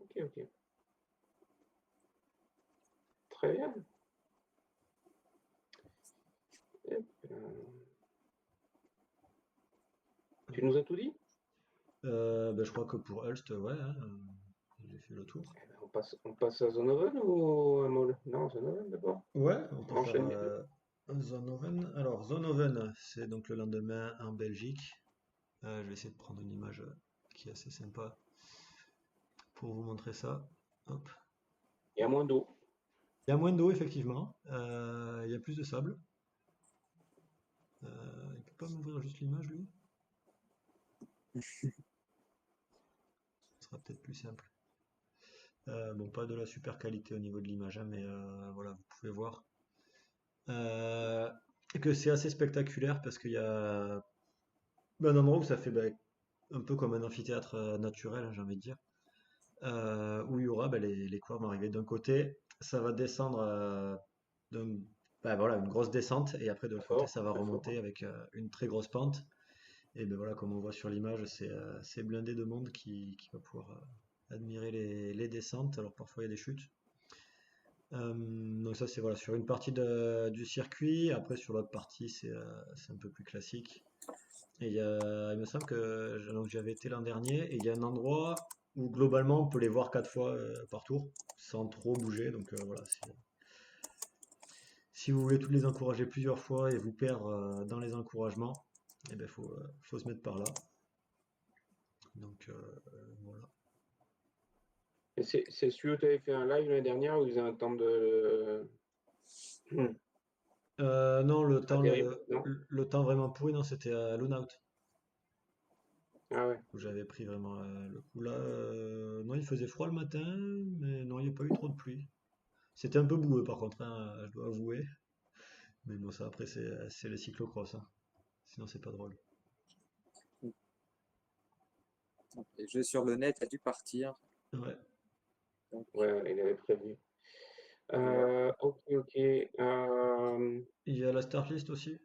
Ok, ok. Très bien. Hop, tu nous as tout dit? Je crois que pour Hulst, ouais, hein, j'ai fait le tour. Eh ben, on passe à Zonovan ou à Mol? Non, Zonovan d'abord. Ouais, on peut On faire enchaîne les deux. Zonhoven. Alors, Zonhoven, c'est donc le lendemain en Belgique. Je vais essayer de prendre une image qui est assez sympa pour vous montrer ça. Hop. Il y a moins d'eau. Il y a moins d'eau, effectivement. Il y a plus de sable. Il peut pas m'ouvrir juste l'image, lui? Ce sera peut-être plus simple. Bon, pas de la super qualité au niveau de l'image, hein, mais voilà, vous pouvez voir euh, que c'est assez spectaculaire parce qu'il y a un endroit où ça fait un peu comme un amphithéâtre naturel, hein, j'ai envie de dire, où il y aura les coureurs vont arriver d'un côté, ça va descendre d'un- voilà, une grosse descente, et après de l'autre côté, ça va Très fort, remonter hein. avec une très grosse pente. Et ben voilà, comme on voit sur l'image, c'est blindé de monde qui va pouvoir admirer les descentes. Alors parfois il y a des chutes. Donc ça c'est voilà sur une partie du circuit. Après sur l'autre partie c'est un peu plus classique. Et il me semble que donc, j'avais été l'an dernier et il y a un endroit où globalement on peut les voir 4 fois par tour sans trop bouger. Donc voilà, si vous voulez tous les encourager plusieurs fois et vous perdre dans les encouragements, eh ben faut se mettre par là. Donc voilà. Et c'est celui où tu avais fait un live l'année dernière où ils faisaient un temps de. Non, Pas terrible, non? le temps vraiment pourri, non, c'était à Lunaut. Ah ouais. Où j'avais pris vraiment le coup là. Non, il faisait froid le matin, mais non, il n'y a pas eu trop de pluie. C'était un peu boueux par contre, hein, je dois avouer. Mais bon, ça après, c'est les cyclocross, hein. Sinon, c'est pas drôle. Les jeux sur le net a dû partir. Ouais. Donc, Ouais, il avait prévu. voilà. Ok, ok. Il y a la start list aussi.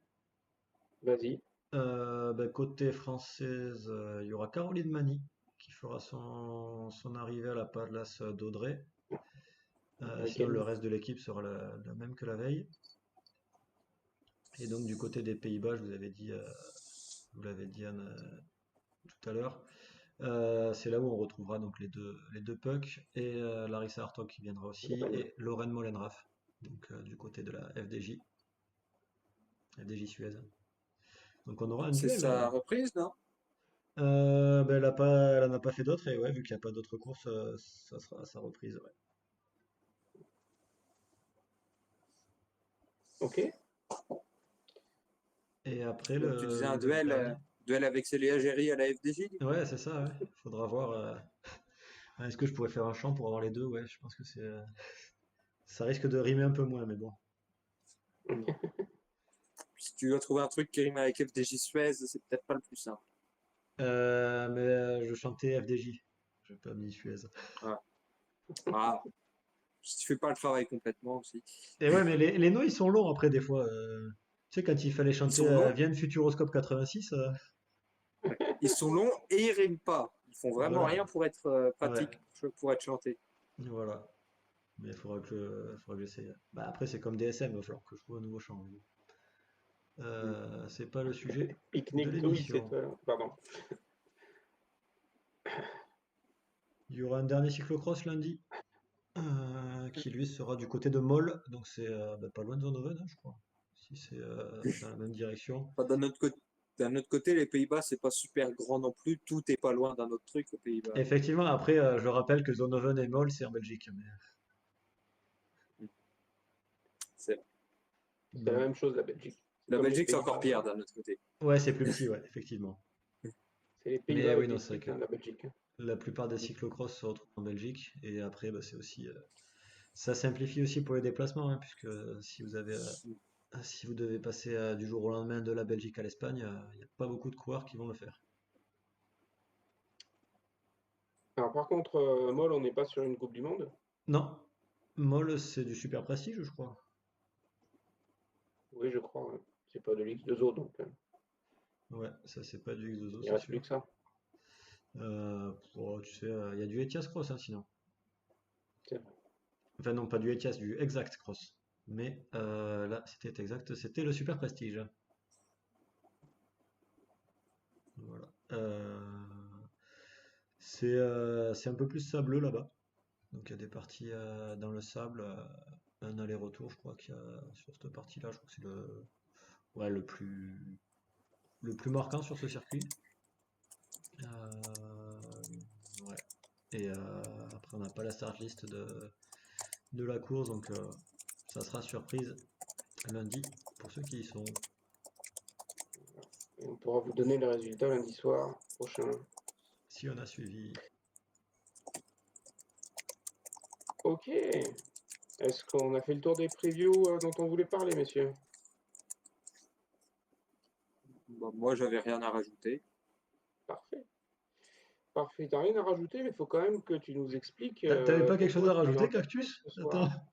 Vas-y. Ben, côté française, il y aura Caroline Mani qui fera son arrivée à la Pallas d'Audrey. Avec Sinon, elle. le reste de l'équipe sera la même que la veille. Et donc, du côté des Pays-Bas, vous l'avez dit Anne, tout à l'heure, c'est là où on retrouvera donc les deux pucks et Larissa Hartog qui viendra aussi et Lorraine Molenrath, donc du côté de la FDJ Suez. Donc on aura un C'est duel. sa reprise, non? Ben, elle en a pas fait d'autres et ouais, vu qu'il n'y a pas d'autres courses, ça sera sa reprise. Ouais. Ok. Et après Donc tu disais un le dernier. duel avec Célia Géry à la FDJ, du coup? Ouais, c'est ça. Ouais. Faudra voir. Est-ce que je pourrais faire un chant pour avoir les deux? Ouais, je pense que ça risque de rimer un peu moins, mais bon. Si tu dois trouver un truc qui rime avec FDJ Suez, c'est peut-être pas le plus simple. Mais je chantais FDJ. Je n'ai pas mis Suez. Ouais. Ah, si tu fais pas le travail complètement aussi. Et ouais, mais les noms ils sont longs après des fois. Tu sais, quand il fallait Ils chanter sont longs, Vienne Futuroscope 86, ils sont longs et ils riment pas. Ils font vraiment voilà. rien pour être Ouais, pratiques, pour être chantés. voilà. Mais il faudra que j'essaye. Bah, après, c'est comme DSM, il va falloir que je trouve un nouveau chant. Mais bon. C'est pas le sujet de Pique-nique douille, c'est l'émission. toi. Pardon. Il y aura un dernier cyclocross lundi, qui lui sera du côté de Moll, donc c'est bah, pas loin de Zonhoven, hein, je crois, si c'est dans la même direction. Enfin, d'un autre côté, les Pays-Bas, c'est pas super grand non plus. Tout est pas loin d'un autre truc aux Pays-Bas. Effectivement, après, je rappelle que Zonhoven et Moll, c'est en Belgique. C'est- C'est la Mais- même chose, la Belgique. C'est La comme les Belgique, c'est encore Pays-Bas. pire d'un autre côté. Ouais, c'est plus petit, ouais, effectivement. C'est les Pays-Bas Mais oui, avec non, des c'est vrai trucs, que hein, la Belgique. la plupart des cyclocross se retrouvent en Belgique. Et après, bah, c'est aussi, ça simplifie aussi pour les déplacements, hein, puisque si vous devez passer du jour au lendemain de la Belgique à l'Espagne, il n'y a pas beaucoup de coureurs qui vont le faire. Alors par contre, Moll, on n'est pas sur une Coupe du Monde. Non, Moll, c'est du super prestige, je crois. Oui, je crois. Ouais. C'est pas de l'X2O, donc Ouais, ça c'est pas du X2O, il c'est reste plus sûr. que ça. Tu sais, il y a du Etias Cross, hein, sinon. C'est vrai. Enfin non, pas du Etias, du Exact Cross. Mais là, c'était exact, c'était le super prestige. Voilà. C'est un peu plus sableux là-bas. Donc il y a des parties dans le sable, un aller-retour, je crois qu'il y a sur cette partie-là, je crois que c'est ouais, le plus marquant sur ce circuit. Ouais. Et après, on n'a pas la start list de la course, donc ça sera surprise lundi pour ceux qui y sont. Et on pourra vous donner les résultats lundi soir prochain. Si on a suivi. Ok. Est-ce qu'on a fait le tour des previews dont on voulait parler, messieurs? Bon, moi, j'avais rien à rajouter. Parfait. Parfait. T'as rien à rajouter, mais il faut quand même que tu nous expliques T'avais pas quelque chose pourquoi à tu es rajouter, en cactus Cactus? ce Attends. soir.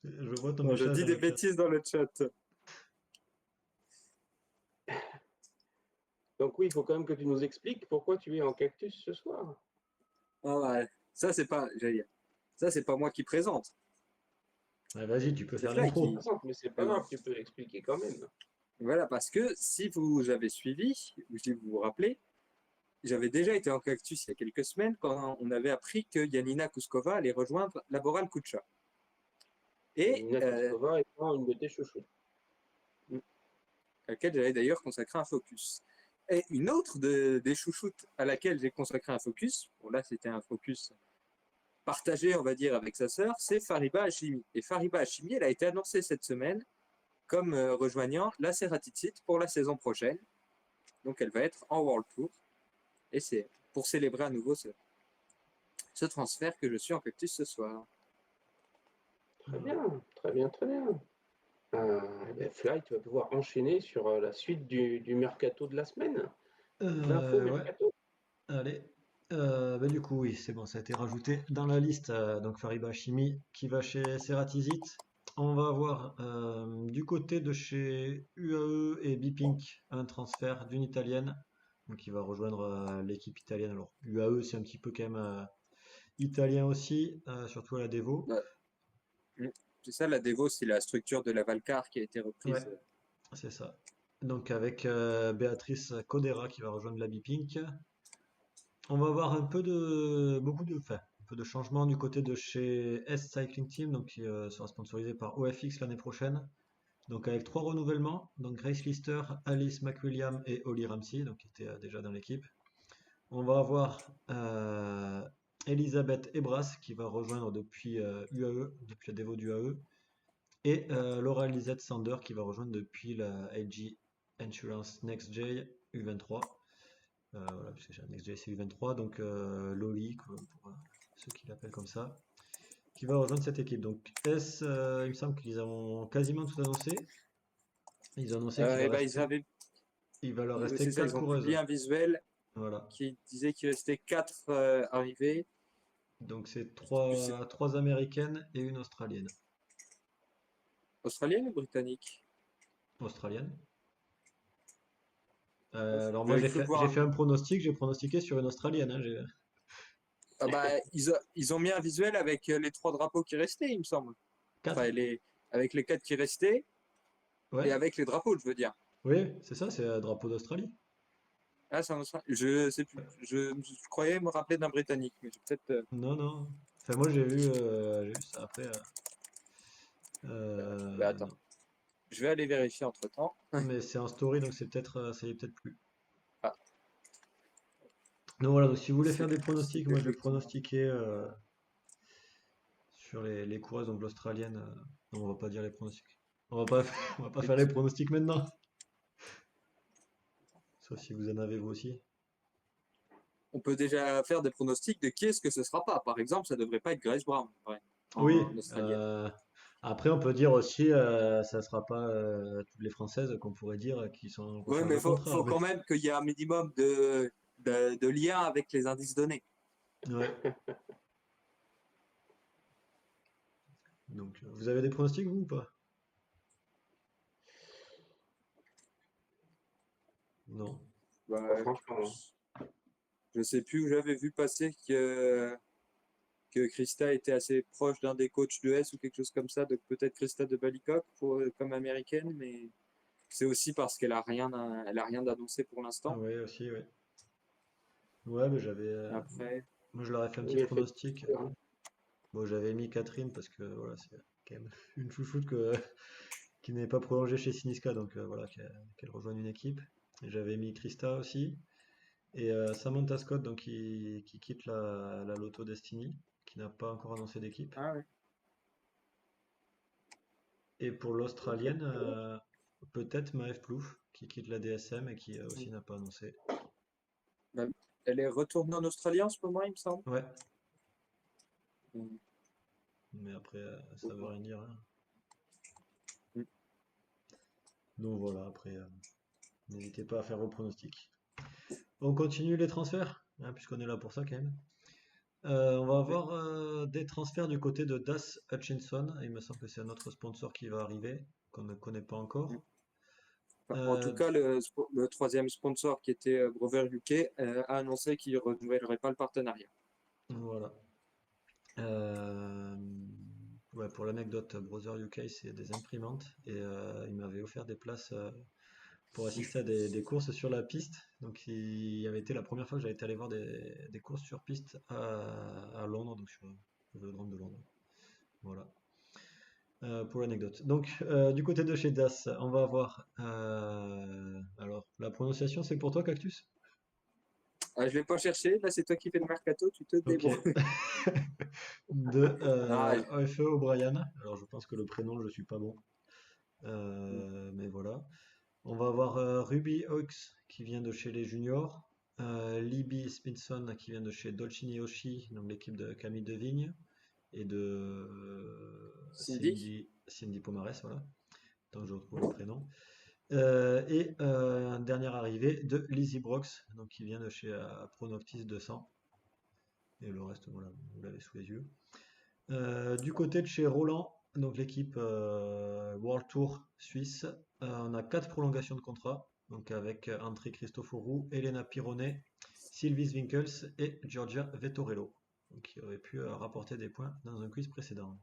Je vois ton Non, je message dis dans des le chat. bêtises dans le chat. Donc oui, il faut quand même que tu nous expliques pourquoi tu es en cactus ce soir. Ah ouais. Ça, c'est pas, j'allais dire, ça, c'est pas moi qui présente. Ouais, vas-y, tu peux C'est faire Fly qui l'intro. Présente, mais c'est pas grave, tu peux l'expliquer quand même. Voilà, parce que si vous avez suivi, ou si vous vous rappelez, j'avais déjà été en cactus il y a quelques semaines quand on avait appris que Yanina Kuskova allait rejoindre Laboral Kucha. Et Nina Kuskova étant une de tes chouchous. à laquelle j'avais d'ailleurs consacré un focus. Et une autre des chouchoutes à laquelle j'ai consacré un focus, bon là c'était un focus partagé on va dire avec sa sœur, c'est Fariba Hashimi. Et Fariba Hashimi, elle a été annoncée cette semaine comme rejoignant la Ceratizit pour la saison prochaine. Donc elle va être en World Tour. Et c'est pour célébrer à nouveau ce transfert que je suis en cactus ce soir. Très bien, très bien, très bien. Eh ben, Fly, tu vas pouvoir enchaîner sur la suite du mercato de la semaine. L'info Ouais, mercato. allez. Bah, du coup, oui, c'est bon, ça a été rajouté dans la liste. Donc Fariba Hashimi qui va chez Ceratizit. On va avoir du côté de chez UAE et Bpink un transfert d'une italienne donc qui va rejoindre l'équipe italienne. Alors UAE, c'est un petit peu quand même italien aussi, surtout à la Devo. Bah, c'est ça, la Devo, c'est la structure de la Valcar qui a été Ouais, reprise. c'est ça. Donc avec Béatrice Codera qui va rejoindre la Bpink. On va avoir enfin, un peu de changement du côté de chez S Cycling Team, donc qui sera sponsorisé par OFX l'année prochaine. Donc avec 3 renouvellements, donc Grace Lister, Alice McWilliam et Holly Ramsey, donc qui étaient déjà dans l'équipe. On va avoir Elisabeth Ebras qui va rejoindre depuis UAE, depuis la dévo du UAE, et Laura Elisette Sander qui va rejoindre depuis la AG Insurance NextJ U23. Voilà, puisque j'ai un NextJ U23, donc Loli, pour ceux qui l'appellent comme ça, qui va rejoindre cette équipe. Donc S, il me semble qu'ils ont quasiment tout annoncé. Ils ont annoncé Et ben, il va leur rester c'est ça, 4 ils ont coureuses. publié un visuel Voilà. qui disait qu'il restait 4 arrivées. Donc c'est Je sais, trois américaines et une australienne. australienne ou britannique? Australienne. Alors moi J'avais cru j'ai voir. fait un pronostic, j'ai pronostiqué sur une australienne, hein, Ah bah, ils ont mis un visuel avec les 3 drapeaux qui restaient, il me semble. Enfin, 4. avec les 4 qui restaient et Ouais, avec les drapeaux, je veux dire. oui, c'est ça, c'est un drapeau d'Australie. Ah, c'est en Australie. Je sais plus. Je croyais me rappeler d'un britannique, mais j'ai peut-être. Non, non. Enfin moi j'ai vu ça après. Bah, attends, Non. je vais aller vérifier entre temps. Mais c'est en story, donc c'est peut-être, ça y est peut-être plus. Ah, Donc voilà, donc si vous voulez faire c'est des pronostics, moi je vais effectivement. pronostiquer sur les coureuses, donc l'australienne. Non, on va pas dire les pronostics. On va pas, on va pas faire les pronostics maintenant. Sauf si vous en avez vous aussi. On peut déjà faire des pronostics de qui est-ce que ce sera pas. Par exemple, ça devrait pas être Grace Brown, ouais, Oui, en australienne. après on peut dire aussi, ça sera pas toutes les Françaises qu'on pourrait dire qui sont en Oui, recherche mais de contrat. faut quand même qu'il y ait un minimum de lien avec les indices donnés. Ouais. Donc, vous avez des pronostics vous ou pas? Non. Pas Bah, franchement. je sais plus où j'avais vu passer que Krista était assez proche d'un des coachs de S ou quelque chose comme ça, donc peut-être Krista de Balicock comme américaine, mais c'est aussi parce elle a rien d'annoncé pour l'instant. Ouais, aussi, ouais. Ouais, mais Après, moi je leur ai fait un petit Oui, pronostic. effectivement. Bon, j'avais mis Catherine parce que voilà, c'est quand même une chouchoute qui n'est pas prolongée chez Siniska, donc voilà, qu'elle rejoigne une équipe. Et j'avais mis Krista aussi. Et Samantha Scott, donc qui quitte la Lotto Destiny, qui n'a pas encore annoncé d'équipe. ah ouais. Et pour Ok. l'Australienne, peut-être Maëv Plouffe, qui quitte la DSM et qui aussi n'a pas annoncé. Bah, elle est retournée en Australie en ce moment, il me semble. Ouais, Mm. mais après, ça Faut veut voir. rien dire, hein. Mm. Donc voilà, après, n'hésitez pas à faire vos pronostics. On continue les transferts, hein, puisqu'on est là pour ça quand même. On va Oui. avoir des transferts du côté de Das Hutchinson. Il me semble que c'est un autre sponsor qui va arriver, qu'on ne connaît pas Mm. encore. Enfin, en tout Euh, cas, le troisième sponsor qui était Brover UK a annoncé qu'il ne renouvellerait pas le partenariat. voilà. Euh, ouais, pour l'anecdote, Brother UK, c'est des imprimantes et il m'avait offert des places pour assister à des courses sur la piste. Donc, il avait été la première fois que j'avais été aller voir des courses sur piste à Londres, donc sur le vélodrome de Londres. Voilà. Pour l'anecdote. Donc, du côté de chez Das, on va avoir. Alors, la prononciation, c'est pour toi, Cactus? Ah, je ne l'ai pas cherché, là c'est toi qui fais le mercato, tu te Ok. débrouilles. De Ah, OFE O'Brien. Alors, je pense que le prénom, je suis pas bon. Mais voilà. On va avoir Ruby Hawks qui vient de chez les juniors. Libby Smithson qui vient de chez Dolcini Hoshi, donc l'équipe de Camille Devigne et de Cindy. Cindy Pomares, voilà. Tant que je retrouve les prénoms. Une dernière arrivée de Lizzie Brox, donc qui vient de chez Pronoctis 200. Et le reste, voilà, vous l'avez sous les yeux. Du côté de chez Roland, donc l'équipe World Tour suisse, on a 4 prolongations de contrat, donc avec André Christoforou, Elena Pironet, Sylvie Winkels et Giorgia Vettorello, donc qui auraient pu rapporter des points dans un quiz précédent.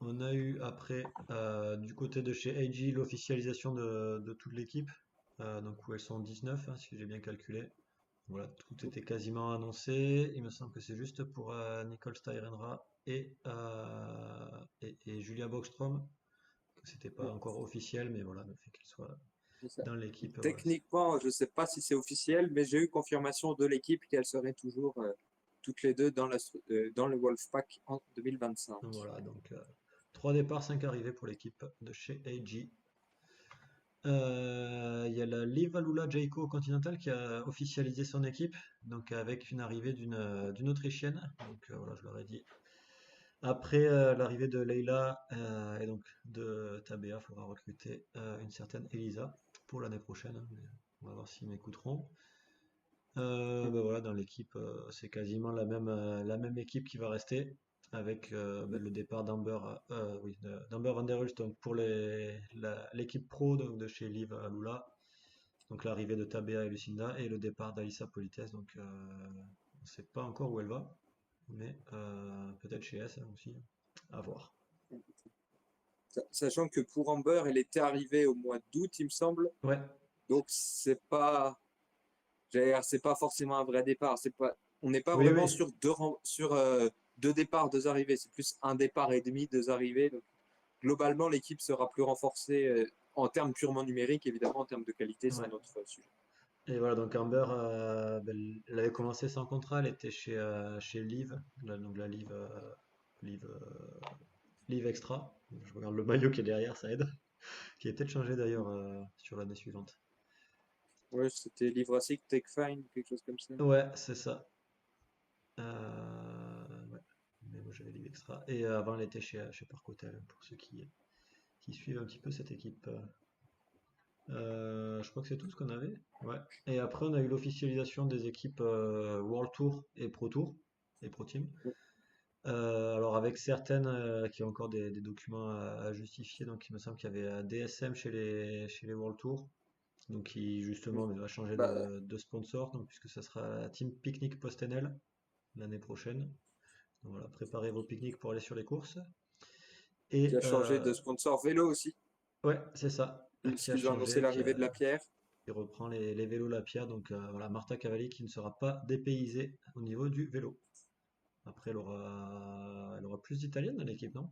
On a eu après, du côté de chez AG, l'officialisation de toute l'équipe, donc où elles sont 19, hein, si j'ai bien calculé. Voilà, tout était quasiment annoncé. Il me semble que c'est juste pour Nicole Steirenra et Julia Bockstrom, que c'était pas encore officiel, mais voilà, le fait qu'elle soit C'est ça. dans l'équipe, voilà. Techniquement, je ne sais pas si c'est officiel, mais j'ai eu confirmation de l'équipe qu'elles seraient toujours toutes les deux dans le Wolfpack en 2025. Voilà, donc 3 départs, 5 arrivées pour l'équipe de chez AG. Il y a la Liv Alula Jayco Continental qui a officialisé son équipe, donc avec une arrivée d'une Autrichienne. Donc voilà, je leur ai dit. Après l'arrivée de Leila et donc de Tabea, il faudra recruter une certaine Elisa pour l'année prochaine, hein, mais on va voir s'ils m'écouteront. Ben voilà, dans l'équipe, c'est quasiment la même équipe qui va rester avec le départ d'Amber, d'Amber Van Der Hulst donc pour l'équipe pro donc, de chez Liv à Lula, donc l'arrivée de Tabea et Lucinda et le départ d'Alissa Polites, donc on ne sait pas encore où elle va, mais peut-être chez S hein, aussi, à voir. Sachant que pour Amber, elle était arrivée au mois d'août, il me semble. Ouais, Donc c'est pas forcément un vrai départ. On n'est pas oui, vraiment oui, sur deux départs, deux arrivées. C'est plus un départ et demi, deux arrivées. Donc, globalement, l'équipe sera plus renforcée en termes purement numériques. Évidemment, en termes de qualité, c'est ouais. un autre sujet. Et voilà, donc Amber, elle avait commencé sans contrat, elle était chez Liv, donc la Liv, Liv Extra. Je regarde le maillot qui est derrière, ça aide. Qui est peut-être changé d'ailleurs sur l'année suivante. Ouais, c'était Livrasic, Take Fine, quelque chose comme ça. Ouais, c'est ça. Ouais. Mais moi j'avais Liv Extra. Et avant, elle était chez Park Hotel, pour ceux qui suivent un petit peu cette équipe. Je crois que c'est tout ce qu'on avait. Ouais. Et après, on a eu l'officialisation des équipes World Tour et Pro Tour et Pro Team. Alors avec certaines qui ont encore des documents à justifier, donc il me semble qu'il y avait DSM chez les World Tour, donc qui justement va changer Bah, de sponsor, donc puisque ça sera la Team Picnic PostNL l'année prochaine. Donc voilà, préparez vos pique-niques pour aller sur les courses. qui Et a changé de sponsor vélo aussi, ouais, c'est ça, qui a puisqu'ils ont annoncé changé, l'arrivée de la pierre. qui reprend les vélos Lapierre, donc voilà, Marta Cavalli qui ne sera pas dépaysée au niveau du vélo. Après, elle aura plus d'italiennes dans l'équipe, non?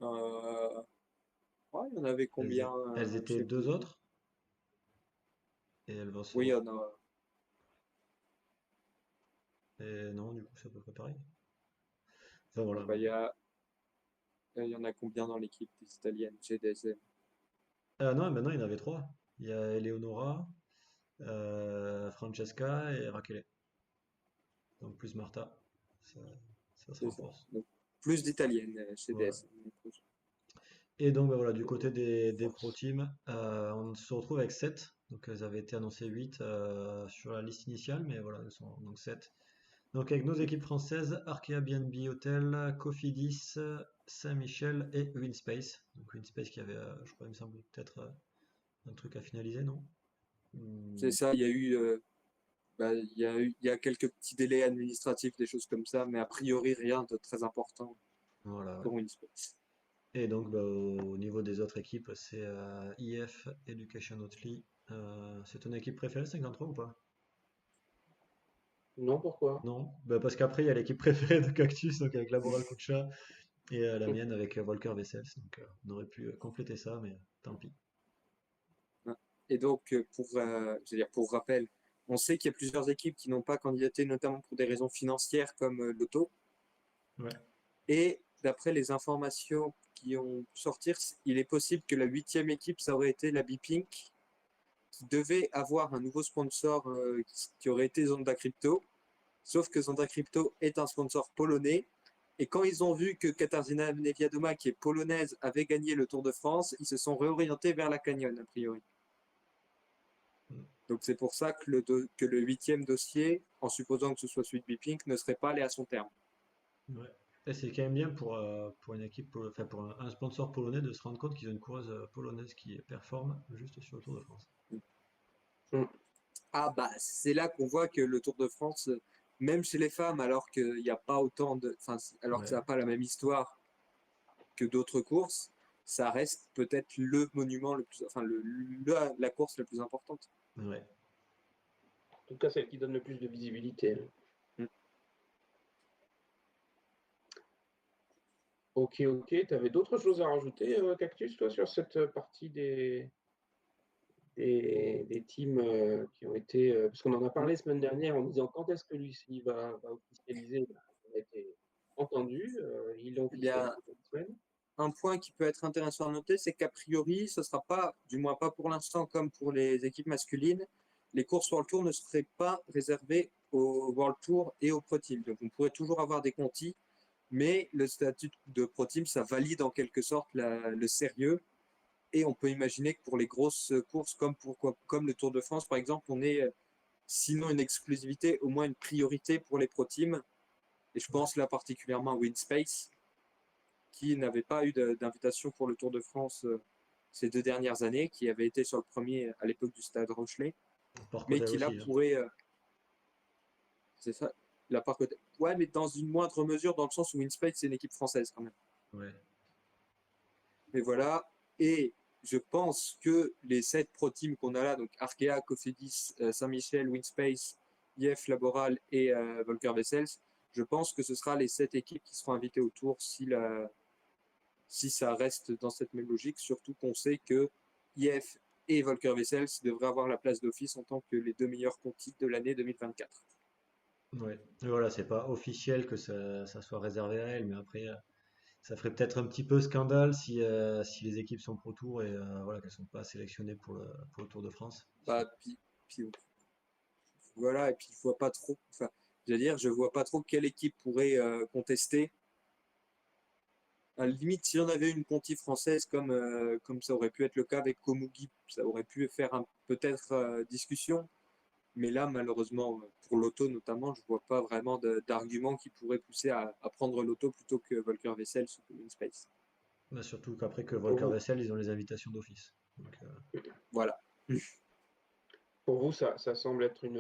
Euh, ouais, il y en avait combien? Elles Je étaient sais deux plus. autres et elles vont se Oui, il y en a. et non, du coup, c'est à peu près pareil. Enfin voilà. Bah, il y en a combien dans l'équipe des Italiennes? GDSM. Ah non, maintenant il y en avait trois. Il y a Eleonora, Francesca et Rachele. Donc plus Martha. Ça, ça se C'est ça. renforce. Donc, plus d'Italiennes chez Voilà. DSM. Et donc bah, voilà, du côté des pro teams, on se retrouve avec 7. Donc elles avaient été annoncées 8 sur la liste initiale, mais voilà, elles sont donc 7. Donc avec nos équipes françaises, Arkea BNB Hotel, Cofidis, Saint-Michel et Winspace. Donc Winspace qui avait, je crois, il me semble peut-être un truc à finaliser, non? C'est Hmm, ça, il y a quelques petits délais administratifs, des choses comme ça, mais a priori rien de très important voilà, ouais. pour une espèce. Et donc bah, au niveau des autres équipes, c'est IF Education Hotly. C'est ton équipe préférée 53 ou pas? Non, pourquoi? Non? Bah, parce qu'après il y a l'équipe préférée de Cactus, donc avec Laboral Kucha, et la mienne avec Volker Wessels. Donc on aurait pu compléter ça, mais tant pis. Hein. Et donc, je veux dire, pour rappel, on sait qu'il y a plusieurs équipes qui n'ont pas candidaté, notamment pour des raisons financières comme l'auto. Ouais. Et d'après les informations qui ont pu sortir, il est possible que la 8e équipe, ça aurait été la B-Pink, qui devait avoir un nouveau sponsor qui aurait été Zonda Crypto. Sauf que Zonda Crypto est un sponsor polonais. Et quand ils ont vu que Katarzyna Niewiadoma, qui est polonaise, avait gagné le Tour de France, ils se sont réorientés vers la Canyon, a priori. Donc c'est pour ça que le 8e dossier, en supposant que ce soit celui de B-Pink, ne serait pas allé à son terme. Ouais. Et c'est quand même bien pour une équipe, enfin pour un sponsor polonais de se rendre compte qu'ils ont une coureuse polonaise qui performe juste sur le Tour de France. Mm. Ah bah c'est là qu'on voit que le Tour de France, même chez les femmes, alors qu'il n'y a pas autant de, enfin alors que ça Ouais, n'a pas la même histoire que d'autres courses, ça reste peut-être le monument le plus, enfin la course la plus importante. ouais. En tout cas, celle qui donne le plus de visibilité. Mm. Ok, tu avais d'autres choses à rajouter, Cactus, toi, sur cette partie des teams qui ont été. Parce qu'on en a parlé semaine dernière en disant quand est-ce que l'UCI va officialiser. Ça a été entendu, ils l'ont Eh officialisé bien, cette semaine. un point qui peut être intéressant à noter, c'est qu'a priori, ce ne sera pas, du moins pas pour l'instant, comme pour les équipes masculines, les courses World Tour ne seraient pas réservées au World Tour et au Pro Team. Donc on pourrait toujours avoir des contis, mais le statut de Pro Team, ça valide en quelque sorte le sérieux. Et on peut imaginer que pour les grosses courses comme le Tour de France, par exemple, on est sinon une exclusivité, au moins une priorité pour les Pro Teams. Et je pense là particulièrement à WinSpace, qui n'avait pas eu d'invitation pour le Tour de France ces 2 dernières années, qui avait été sur le premier à l'époque du Stade Rochelet, mais Porte-Côté qui là aussi, hein. pourrait, c'est ça, la part côté. Ouais, mais dans une moindre mesure, dans le sens où WinSpace c'est une équipe française quand même. Ouais. Mais voilà, et je pense que les 7 pro teams qu'on a là, donc Arkea, Cofidis, Saint-Michel, WinSpace, IF Laboral et Volker Wessels, je pense que ce sera les 7 équipes qui seront invitées au Tour si ça reste dans cette même logique, surtout qu'on sait que IF et Volker Wessels devraient avoir la place d'office en tant que les 2 meilleurs contis de l'année 2024. Ouais. Et voilà, c'est pas officiel que ça soit réservé à elle, mais après, ça ferait peut-être un petit peu scandale si les équipes sont pro tour et voilà, qu'elles sont pas sélectionnées pour le Tour de France. Bah, puis voilà, et puis je vois pas trop, enfin, je vois pas trop quelle équipe pourrait contester. À la limite, si on avait une Conti française comme ça aurait pu être le cas avec Komugi, ça aurait pu faire peut-être discussion. Mais là, malheureusement, pour l'auto notamment, je vois pas vraiment d'argument qui pourrait pousser à prendre l'auto plutôt que Volker Wessels ou que Winspace. Bah, surtout qu'après que Pour Volker vous, Wessel, ils ont les invitations d'office. Donc, Voilà. pour vous ça semble être c'est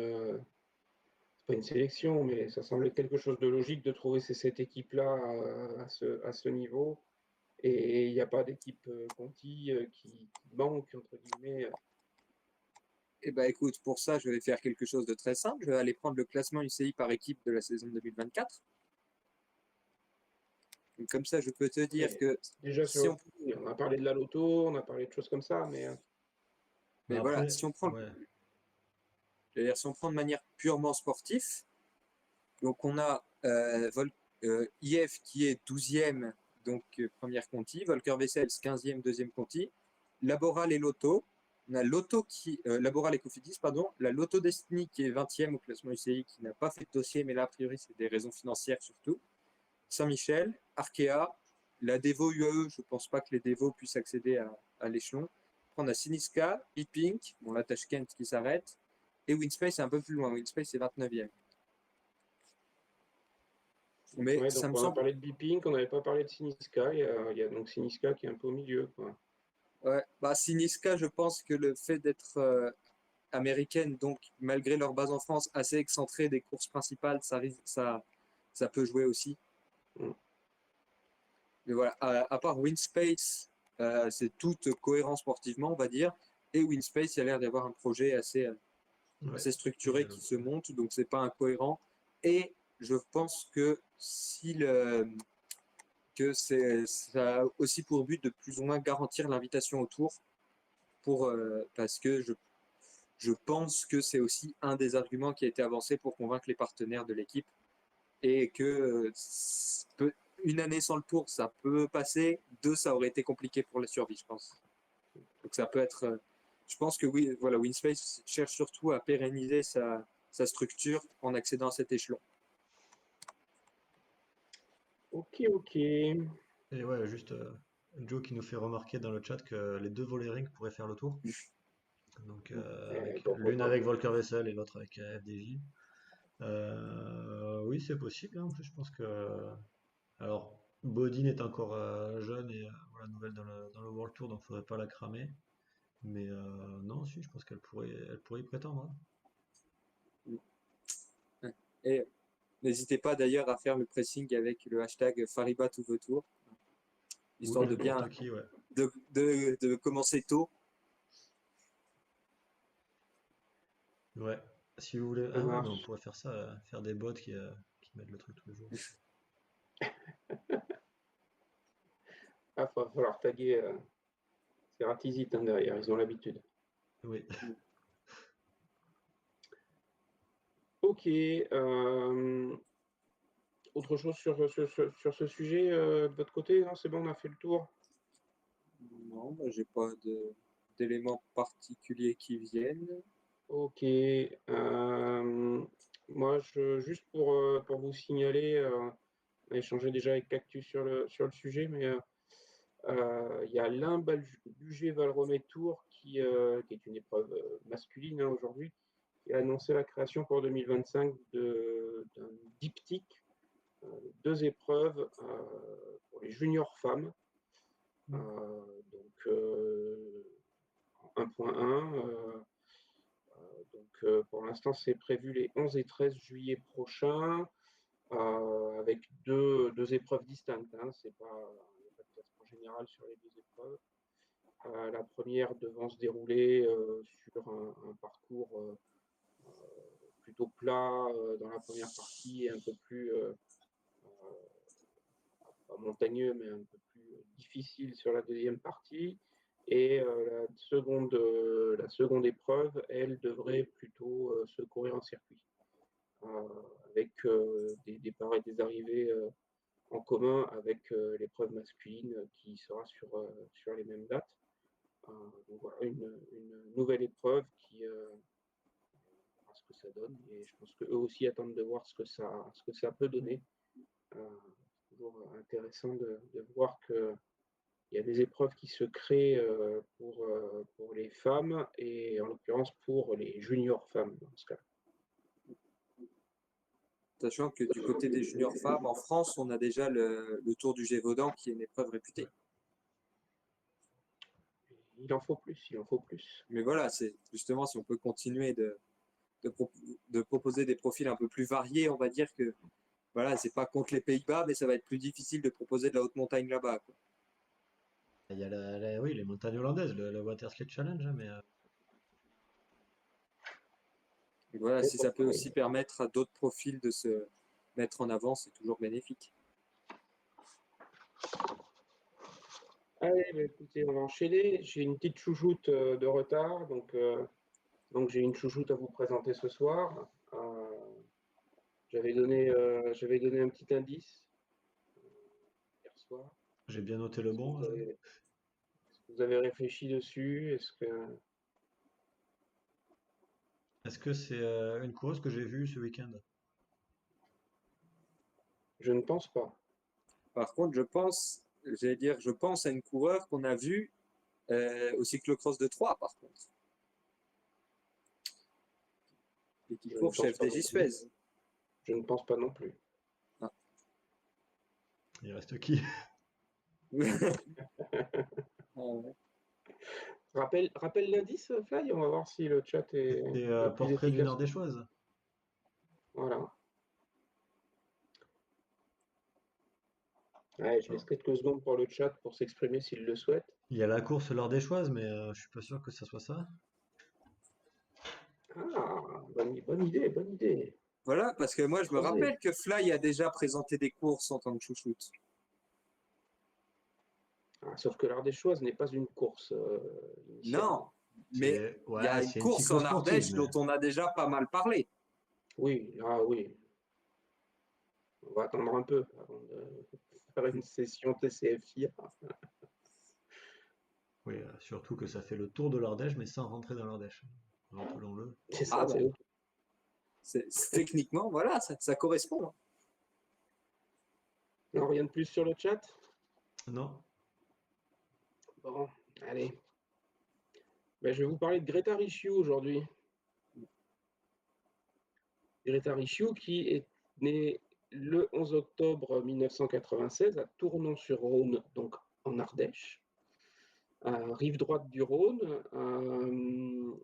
pas une sélection, mais ça semble être quelque chose de logique de trouver cette équipe-là à ce niveau. Et il n'y a pas d'équipe Conti qui manque, entre guillemets. Et bah écoute, pour ça, je vais faire quelque chose de très simple. Je vais aller prendre le classement UCI par équipe de la saison 2024. Donc, comme ça, je peux te dire Mais que déjà, si on, on a parlé de la loto, on a parlé de choses comme ça, mais mais bah voilà, après, ouais, si on prend de manière purement sportive, donc on a IF qui est 12e, donc première conti, Volker Wessels 15e, deuxième conti, Laboral et Lotto. On a Laboral et Cofidis, pardon, la Lotto Destiny qui est 20e au classement UCI, qui n'a pas fait de dossier, mais là, a priori, c'est des raisons financières surtout. Saint-Michel, Arkea, la Devo UAE, je ne pense pas que les Devo puissent accéder à l'échelon. Après, on a Siniska, E-Pink, bon, la Tashkent qui s'arrête, et Winspace est un peu plus loin, Winspace est 29e. Mais ouais, donc ça me on a semble. parlé de Bipink, on n'avait pas parlé de Siniska. Il y a donc Siniska qui est un peu au milieu, quoi. Ouais, bah Siniska, je pense que le fait d'être américaine, donc malgré leur base en France, assez excentrée des courses principales, ça peut jouer aussi. Mm. Mais voilà, à part WinSpace, c'est toute cohérent sportivement, on va dire. Et WinSpace, il y a l'air d'avoir un projet ouais. assez Et, structuré qui se monte, donc c'est pas incohérent. Et je pense que ça a aussi pour but de plus ou moins garantir l'invitation au tour parce que je pense que c'est aussi un des arguments qui a été avancé pour convaincre les partenaires de l'équipe et que une année sans le tour, ça peut passer. 2, ça aurait été compliqué pour la survie, je pense. Donc ça peut être. Je pense que oui, voilà, Winspace cherche surtout à pérenniser sa structure en accédant à cet échelon. Ok, ok. Et ouais, juste Joe qui nous fait remarquer dans le chat que les deux Volering pourraient faire le tour. Donc Pourquoi l'une pas. avec Volker Vessel et l'autre avec FDJ. Oui, c'est possible, hein. En plus, je pense que. Alors, Bodine est encore jeune et voilà, nouvelle dans le World Tour, donc faudrait pas la cramer. Mais non, si, je pense elle pourrait y prétendre, hein. Et n'hésitez pas d'ailleurs à faire le pressing avec le hashtag Fariba to the Tour, Ou histoire de n'importe bien qui, ouais. de commencer tôt. Ouais. Si vous voulez. Ça Ah ouais, mais on marche. pourrait faire ça, faire des bots qui mettent le truc tous les jours. Ah, va falloir taguer. C'est Ratizit hein, derrière, ils ont l'habitude. Oui. Ok. Autre chose sur ce sujet de votre côté? Non, c'est bon, on a fait le tour. Non, moi, j'ai pas d'éléments particuliers qui viennent. Ok. Moi, juste pour vous signaler, on a échangé déjà avec Cactus sur le sujet, mais il y a l'Ug Valromé Tour qui est une épreuve masculine hein, aujourd'hui, qui a annoncé la création pour 2025 d'un diptyque, 2 épreuves pour les juniors femmes. Donc 1.1. Donc pour l'instant, c'est prévu les 11 et 13 juillet prochains, avec deux épreuves distinctes. Hein. Il n'y a pas de classement général sur les 2 épreuves. La première devant se dérouler sur un parcours plutôt plat dans la première partie et un peu plus, pas montagneux, mais un peu plus difficile sur la deuxième partie. Et la seconde épreuve, elle devrait plutôt se courir en circuit, avec des départs et des arrivées en commun avec l'épreuve masculine qui sera sur les mêmes dates. Donc voilà, une nouvelle épreuve qui verra ce que ça donne. Et je pense qu'eux aussi attendent de voir ce que ça peut donner. C'est toujours intéressant de voir que il y a des épreuves qui se créent pour les femmes et en l'occurrence pour les juniors femmes dans ce cas. Sachant que du côté des juniors femmes, en France, on a déjà le Tour du Gévaudan qui est une épreuve réputée. Il en faut plus, il en faut plus. Mais voilà, c'est justement si on peut continuer de proposer des profils un peu plus variés, on va dire que voilà, c'est pas contre les Pays-Bas, mais ça va être plus difficile de proposer de la haute montagne là-bas, quoi. Il y a oui, les montagnes hollandaises, le Water Ski Challenge, hein, mais Et voilà, si ça peut Oui. aussi permettre à d'autres profils de se mettre en avant, c'est toujours bénéfique. Allez, bah, écoutez, on va enchaîner. J'ai une petite chouchoute de retard, donc j'ai une chouchoute à vous présenter ce soir. J'avais donné un petit indice hier soir. j'ai bien noté le bon. Est-ce que vous avez réfléchi dessus? Est-ce que c'est une coureuse que j'ai vue ce week-end? Je ne pense pas. Par contre, je pense à une coureure qu'on a vue au cyclocross de Troyes, par contre, et qui Je ne court chez pense pas non FDJ plus. Suez. Je ne pense pas non plus. Ah. Il reste qui? Ah ouais. Rappelle l'indice, Fly, on va voir si le chat est C'est plus Portrait d'une efficace. Ardéchoise. Voilà. Ouais, je laisse quelques secondes pour le chat pour s'exprimer s'il le souhaite. Il y a la course l'Ardéchoise, mais je suis pas sûr que ça soit ça. Ah, bonne idée, bonne idée. Voilà, parce que moi, je me Creusez. rappelle que Fly a déjà présenté des courses en tant que chouchoute. Ah, sauf que l'Ardéchoise n'est pas une course initiale. Non, mais il y a une C'est une course en cyclosportive, Ardèche mais dont on a déjà pas mal parlé. Oui, ah oui. On va attendre un peu avant faire une session TCFI. Oui, surtout que ça fait le tour de l'Ardèche, mais sans rentrer dans l'Ardèche. Rappelons-le. C'est Ah ça, bah, techniquement, voilà, ça correspond, hein. Non, rien de plus sur le chat? Non? Bon, allez. Ben, je vais vous parler de Greta Ricciu aujourd'hui. Greta Ricciu qui est née le 11 octobre 1996 à Tournon-sur-Rhône, donc en Ardèche, rive droite du Rhône.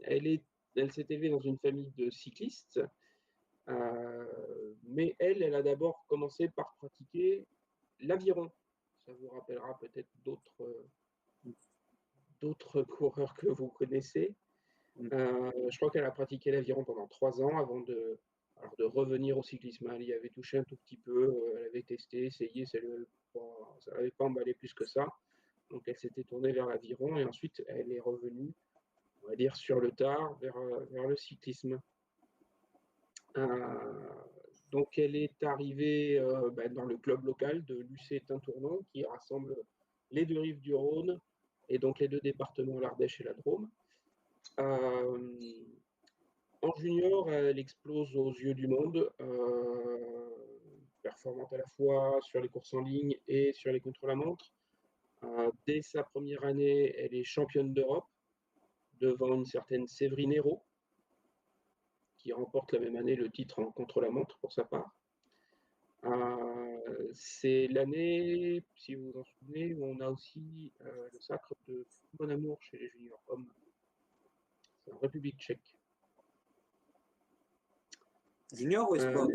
Elle s'est élevée dans une famille de cyclistes, mais elle a d'abord commencé par pratiquer l'aviron. Ça vous rappellera peut-être d'autres coureurs que vous connaissez. Je crois qu'elle a pratiqué l'aviron pendant 3 ans avant de revenir au cyclisme. Elle y avait touché un tout petit peu, elle avait testé, essayé, ça n'avait pas emballé plus que ça. Donc elle s'était tournée vers l'aviron et ensuite elle est revenue, on va dire, sur le tard vers le cyclisme. Donc elle est arrivée dans le club local de Lucé-Tintournon qui rassemble les deux rives du Rhône et donc les deux départements, l'Ardèche et la Drôme. En junior, elle explose aux yeux du monde, performante à la fois sur les courses en ligne et sur les contre-la-montre. Dès sa première année, elle est championne d'Europe devant une certaine Séverine Hérault, qui remporte la même année le titre en contre-la-montre pour sa part. C'est l'année, si vous vous en souvenez, où on a aussi le sacre de Bon Amour chez les juniors hommes. C'est en République tchèque. Junior ou espoir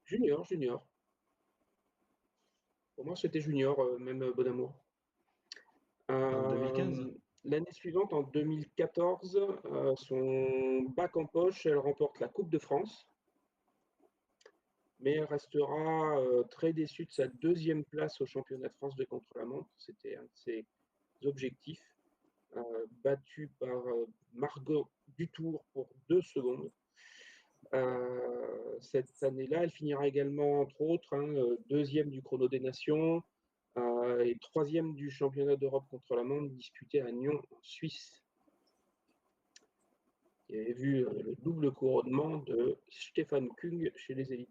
Junior. Pour moi, c'était junior, même Bon Amour. En 2015? L'année suivante, en 2014, son bac en poche, elle remporte la Coupe de France. Mais elle restera très déçue de sa deuxième place au championnat de France de contre-la-montre. C'était un de ses objectifs, battue par Margot Dutour pour 2 secondes. Cette année-là, elle finira également, entre autres, deuxième du chrono des nations et troisième du championnat d'Europe contre-la-montre disputé à Nyon, en Suisse. Il y avait vu le double couronnement de Stefan Kung chez les élites.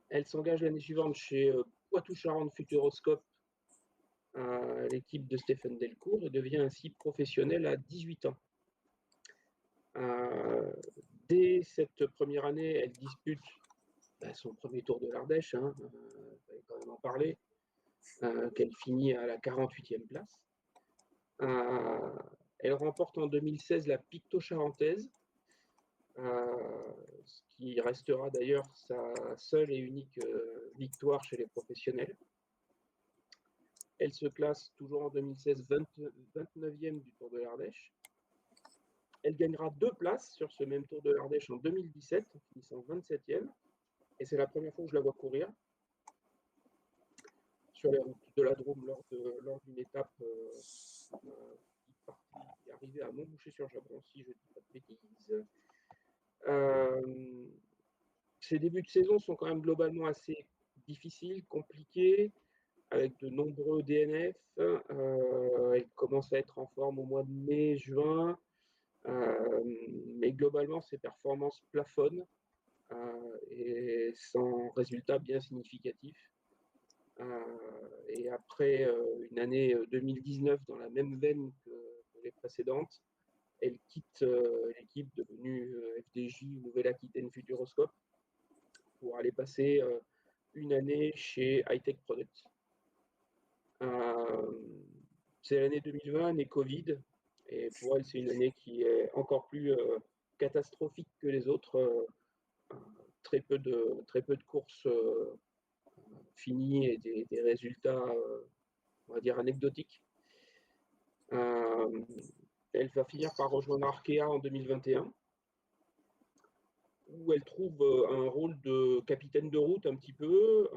Elle s'engage l'année suivante chez Poitou-Charentes Futuroscope, l'équipe de Stéphane Delcourt, et devient ainsi professionnelle à 18 ans. Dès cette première année, elle dispute son premier tour de l'Ardèche, il fallait quand même en parler, qu'elle finit à la 48e place. Elle remporte en 2016 la Picto-Charentaise, ce qui restera d'ailleurs sa seule et unique victoire chez les professionnels. Elle se classe toujours en 2016 29e du Tour de l'Ardèche. Elle gagnera 2 places sur ce même Tour de l'Ardèche en 2017, en finissant 27e. Et c'est la première fois que je la vois courir sur les routes de la Drôme lors d'une étape qui est arrivée à Montboucher-sur-Jabron, si je ne dis pas de bêtises. Ses débuts de saison sont quand même globalement assez difficiles, compliqués, avec de nombreux DNF. Elle commence à être en forme au mois de mai, juin, mais globalement, ses performances plafonnent et sans résultat bien significatif. Et après une année 2019 dans la même veine que les précédentes, elle quitte l'équipe devenue FDJ Nouvelle-Aquitaine Futuroscope pour aller passer une année chez Hightech Products. C'est l'année 2020, année Covid, et pour elle, c'est une année qui est encore plus catastrophique que les autres. Très peu de courses finies et des résultats, on va dire, anecdotiques. Elle va finir par rejoindre Arkea en 2021, où elle trouve un rôle de capitaine de route un petit peu,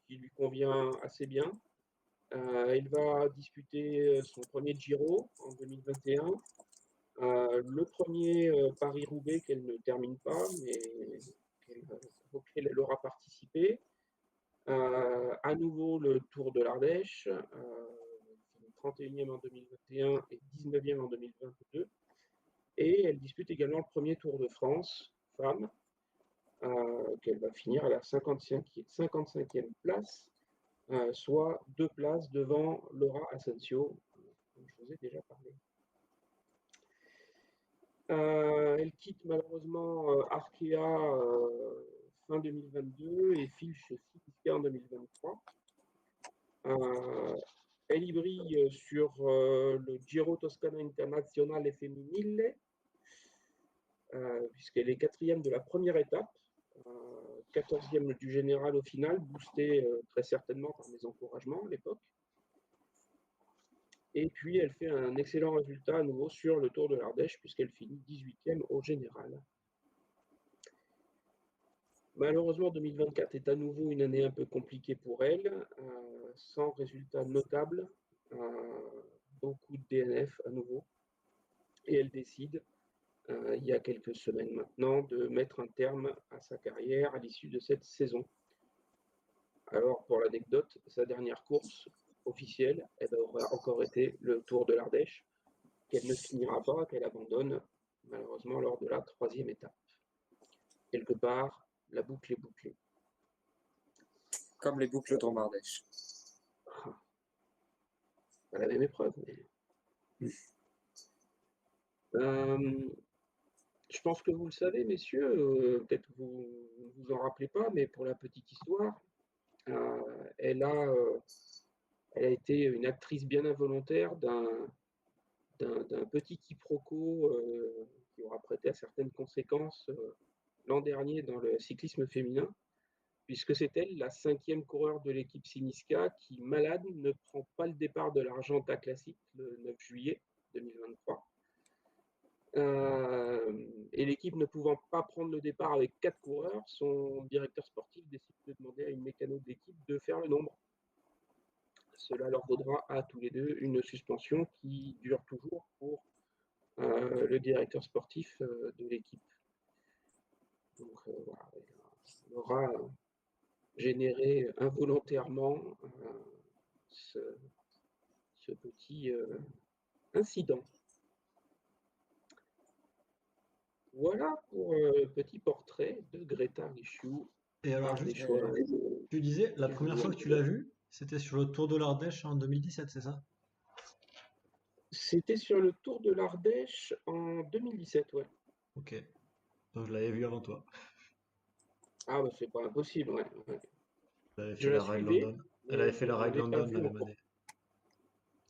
qui lui convient assez bien. Elle va disputer son premier Giro en 2021, le premier Paris-Roubaix qu'elle ne termine pas, mais auquel elle aura participé. À nouveau le Tour de l'Ardèche, 31e en 2021 et 19e en 2022. Et elle dispute également le premier Tour de France femme, qu'elle va finir à la 55e place, soit 2 places devant Laura Asensio, dont je vous ai déjà parlé. Elle quitte malheureusement Arkea fin 2022 et file chez Citysca en 2023. Elle y brille sur le Giro Toscano Internazionale Femminile, puisqu'elle est 4e de la première étape, 14e du général au final, boostée très certainement par mes encouragements à l'époque. Et puis elle fait un excellent résultat à nouveau sur le Tour de l'Ardèche, puisqu'elle finit 18e au général. Malheureusement, 2024 est à nouveau une année un peu compliquée pour elle, sans résultats notables, beaucoup de DNF à nouveau. Et elle décide, il y a quelques semaines maintenant, de mettre un terme à sa carrière à l'issue de cette saison. Alors, pour l'anecdote, sa dernière course officielle, elle aura encore été le Tour de l'Ardèche, qu'elle ne finira pas, qu'elle abandonne malheureusement lors de la 3e étape. Quelque part, la boucle est bouclée. Comme les boucles Tour d'Ardèche. Pas la même épreuve, mais... je pense que vous le savez, messieurs, peut-être vous ne vous en rappelez pas, mais pour la petite histoire, elle a été une actrice bien involontaire d'un petit quiproquo qui aura prêté à certaines conséquences l'an dernier dans le cyclisme féminin, puisque c'est elle, la 5e coureur de l'équipe Cynisca, qui, malade, ne prend pas le départ de l'Argenta Classic le 9 juillet 2023. Et l'équipe ne pouvant pas prendre le départ avec 4 coureurs, son directeur sportif décide de demander à une mécano d'équipe de faire le nombre. Cela leur vaudra à tous les deux une suspension qui dure toujours pour le directeur sportif de l'équipe. Donc voilà, il aura généré involontairement ce petit incident. Voilà pour le petit portrait de Greta Richou. Et alors, juste, tu disais, la première fois que tu l'as vue, c'était sur le Tour de l'Ardèche en 2017, c'est ça? C'était sur le Tour de l'Ardèche en 2017, ouais. Ok. Donc, je l'avais vue avant toi. Ah, bah c'est pas impossible, ouais. Elle avait Je fait la la Ride suivais, London. Elle avait fait la je Ride l'ai pas London la vue même encore. année.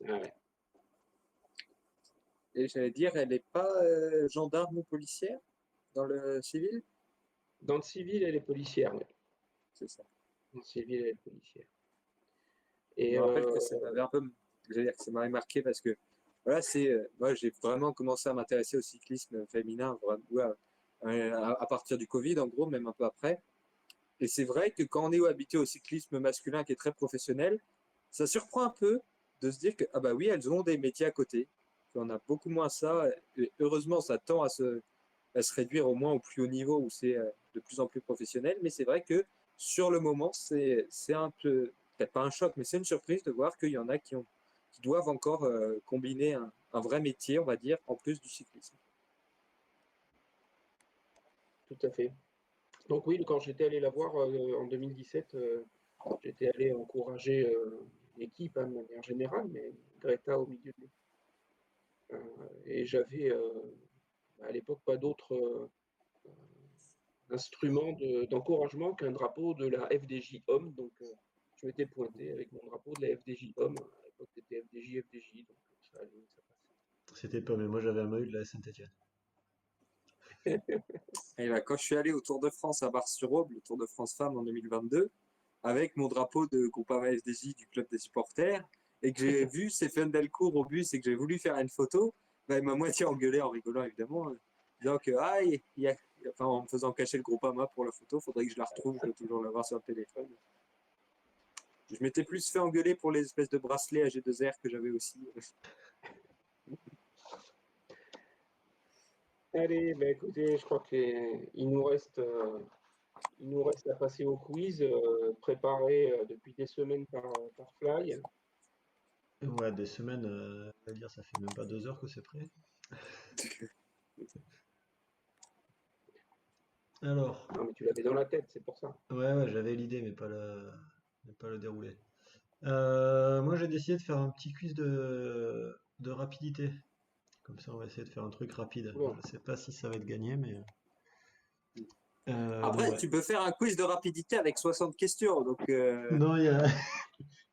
Ah ouais. Et j'allais dire, elle n'est pas gendarme ou policière dans le civil? Dans le civil, elle est policière, ouais. C'est ça. Dans le civil, elle est policière. Je Et me rappelle que ça m'avait un peu, j'allais dire que ça m'avait marqué parce que voilà, moi j'ai vraiment commencé à m'intéresser au cyclisme féminin à partir du Covid en gros, même un peu après. Et c'est vrai que quand on est habitué au cyclisme masculin qui est très professionnel, ça surprend un peu de se dire que ah bah oui, elles ont des métiers à côté. On a beaucoup moins ça. Et heureusement, ça tend à se réduire au moins au plus haut niveau où c'est de plus en plus professionnel. Mais c'est vrai que sur le moment, c'est un peu, peut-être pas un choc, mais c'est une surprise de voir qu'il y en a qui doivent encore combiner un vrai métier, on va dire, en plus du cyclisme. tout à fait. Donc oui, quand j'étais allé la voir en 2017, j'étais allé encourager l'équipe de manière générale, mais Greta au milieu de et j'avais à l'époque pas d'autres instruments d'encouragement qu'un drapeau de la FDJ Homme. Donc je m'étais pointé avec mon drapeau de la FDJ Homme. À l'époque c'était FDJ, donc ça allait, ça passait. C'était pas, mais moi j'avais un maillot de la Saint-Etienne. Et là, quand je suis allé au Tour de France à Bar-sur-Aube, le Tour de France Femmes en 2022, avec mon drapeau de Groupama FDJ du club des supporters, et que j'ai vu Stéphane Delcourt au bus et que j'ai voulu faire une photo, bah, il m'a moitié engueulé en rigolant évidemment, disant que enfin, en me faisant cacher le Groupama pour la photo, faudrait que je la retrouve, je dois toujours l'avoir sur le téléphone. Je m'étais plus fait engueuler pour les espèces de bracelets AG2R que j'avais aussi. Allez, bah écoutez, je crois qu'il nous reste Il nous reste à passer au quiz préparé depuis des semaines par Fly. Ouais, des semaines, à dire, ça fait même pas 2 heures que c'est prêt. Alors, Non, mais tu l'avais dans la tête, c'est pour ça. ouais, j'avais l'idée, mais pas le déroulé. Moi, j'ai décidé de faire un petit quiz de rapidité. Comme ça, on va essayer de faire un truc rapide. Oula. Je sais pas si ça va être gagné, mais Après, ouais. tu peux faire un quiz de rapidité avec 60 questions. Donc, Non, il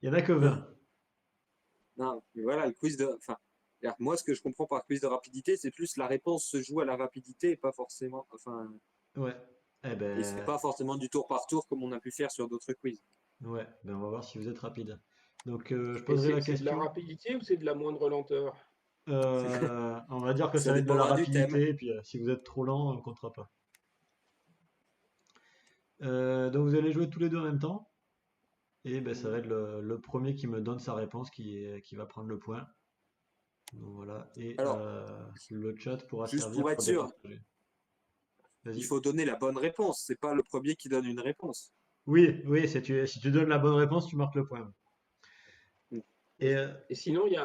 y en a que 20. non, mais voilà, le quiz de. Enfin, c'est-à-dire que moi, ce que je comprends par quiz de rapidité, c'est plus la réponse se joue à la rapidité et pas forcément. Enfin, Ouais. Eh et c'est ben, pas forcément du tour par tour comme on a pu faire sur d'autres quiz. ouais. Ben, on va voir si vous êtes rapide. Donc, je Et poserai la c'est de la question. rapidité ou c'est de la moindre lenteur? On va dire que Ça ça va être de la dépendra du thème. rapidité, et puis si vous êtes trop lent, on comptera pas. Donc, vous allez jouer tous les deux en même temps. Et ben, ça va être le premier qui me donne sa réponse qui va prendre le point. Donc, voilà. Et Alors, le chat pourra juste servir pour être pour sûr, départager. il Vas-y. faut donner la bonne réponse. C'est pas le premier qui donne une réponse. Oui, oui, si tu donnes la bonne réponse, tu marques le point. Et Et sinon, il y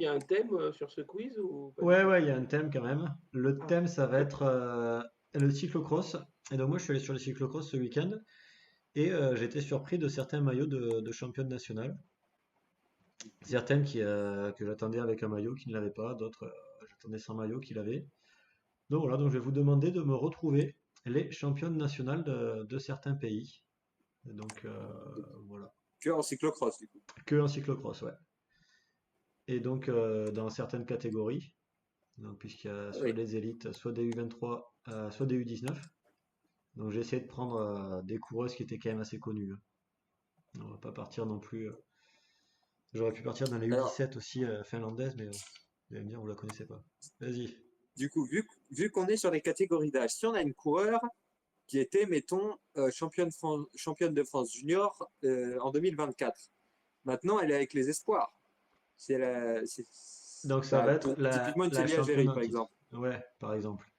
a un thème sur ce quiz ou pas du ouais, tout? ouais, il y a un thème quand même. Le Ah, thème, ça va être le cyclocross. Et donc moi, je suis allé sur le cyclocross ce week-end et j'ai été surpris de certains maillots de championne nationale. Certaines que j'attendais avec un maillot qui ne l'avaient pas, d'autres j'attendais sans maillot qui l'avaient. Donc voilà, donc je vais vous demander de me retrouver les championnes nationales de certains pays. Et donc voilà, que en cyclocross, du coup. que en cyclocross, ouais. Et donc dans certaines catégories. Donc, puisqu'il y a soit Oui. les élites, soit des U23, soit des U19. Donc, j'ai essayé de prendre des coureuses qui étaient quand même assez connues, hein. On va pas partir non plus. J'aurais pu partir dans les Alors, U17 aussi finlandaises, mais vous allez me dire, vous la connaissez pas. Vas-y. du coup, vu qu'on est sur les catégories d'âge, si on a une coureure qui était, mettons, championne de France junior en 2024, maintenant elle est avec les espoirs. C'est la, c'est- Donc, ça bah, va être typiquement une la Célia championne Géry, en par titre. exemple. Ouais, par exemple.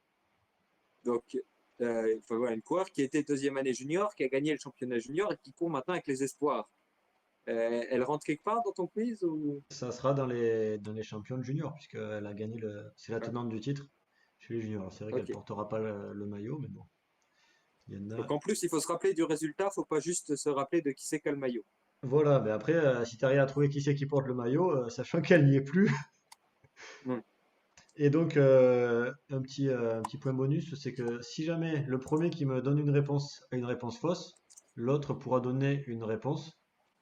Donc, il faut avoir une coureure qui était deuxième année junior, qui a gagné le championnat junior et qui court maintenant avec les espoirs. Elle rentre quelque part dans ton quiz ou... Ça sera dans les championnes juniors, puisqu'elle a gagné le. C'est la Ah, tenante du titre chez les juniors. Alors, c'est vrai qu'elle ok. portera pas le maillot, mais bon. Il y en Donc a. en plus, il faut se rappeler du résultat, faut pas juste se rappeler de qui c'est quel maillot. Voilà, mais après, si tu arrives à trouver qui c'est qui porte le maillot, sachant qu'elle n'y est plus. Hmm. Et donc, un petit point bonus, c'est que si jamais le premier qui me donne une réponse a une réponse fausse, l'autre pourra donner une réponse,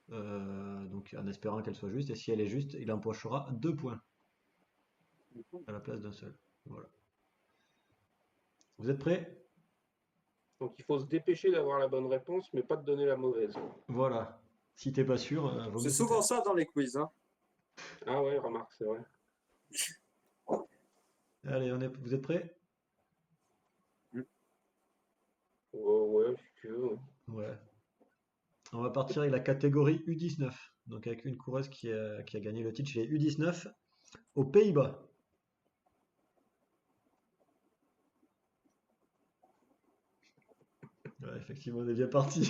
donc en espérant qu'elle soit juste, et si elle est juste, il empochera 2 points à la place d'un seul. Voilà. Vous êtes prêts? donc il faut se dépêcher d'avoir la bonne réponse, mais pas de donner la mauvaise. Voilà. Si t'es pas sûr, vaut C'est mieux se souvent taire. ça dans les quiz, hein. Ah ouais, remarque, c'est vrai. Allez, vous êtes prêts? Hmm. Ouais, ouais, si tu veux. Ouais. On va partir avec la catégorie U19. Donc avec une coureuse qui a gagné le titre chez les U19 aux Pays-Bas. Ouais, effectivement, on est bien parti.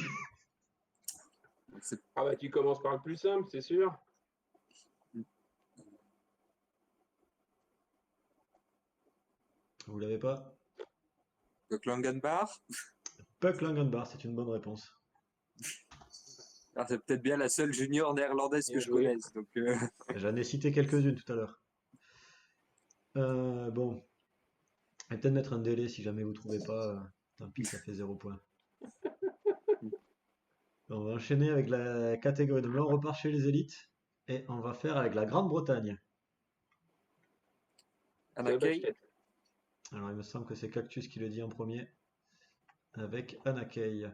C'est Ah bah tu commences par le plus simple, c'est sûr. Vous l'avez pas? le Klangenbach. Puck Langenbar, c'est une bonne réponse. Alors, c'est peut-être bien la seule junior néerlandaise que Bien je joué. connaisse. Donc, J'en ai cité quelques-unes tout à l'heure. Bon, je vais peut-être mettre un délai si jamais vous trouvez pas. Tant pis, ça fait 0 point. On va enchaîner avec la catégorie. Donc là, on repart chez les élites. Et on va faire avec la Grande-Bretagne. un C'est le accueil. basket. Alors, il me semble que c'est Cactus qui le dit en premier. Avec Anakei.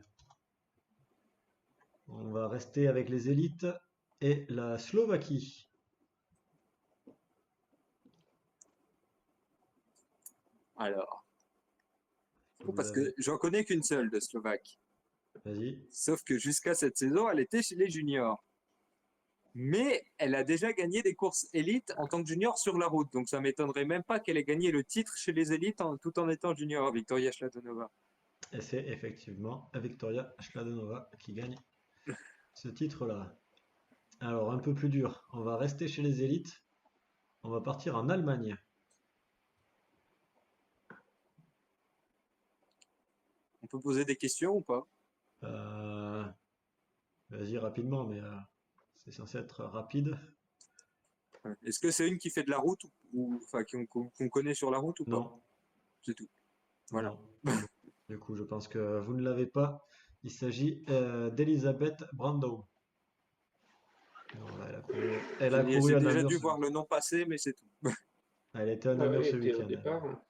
On va rester avec les élites et la Slovaquie. Alors, Vous parce l'avez. que j'en connais qu'une seule de Slovaque. Vas-y. Sauf que jusqu'à cette saison, elle était chez les juniors. Mais elle a déjà gagné des courses élites en tant que junior sur la route. Donc ça m'étonnerait même pas qu'elle ait gagné le titre chez les élites tout en étant junior, Victoria Sladonova. Et c'est effectivement Victoria Schladonova qui gagne ce titre-là. Alors, un peu plus dur. On va rester chez les élites. On va partir en Allemagne. On peut poser des questions ou pas? Euh, Vas-y rapidement, mais c'est censé être rapide. Ouais. Est-ce que c'est une qui fait de la route enfin qu'on connaît sur la route ou pas? Non, C'est tout. Voilà. non. Du coup, je pense que vous ne l'avez pas. Il s'agit d'Elisabeth Brandau. Voilà, elle a couru J'ai à déjà Namur. dû voir le nom passer, mais c'est tout. Elle était à Ah Namur ouais, ce était au week-end. départ.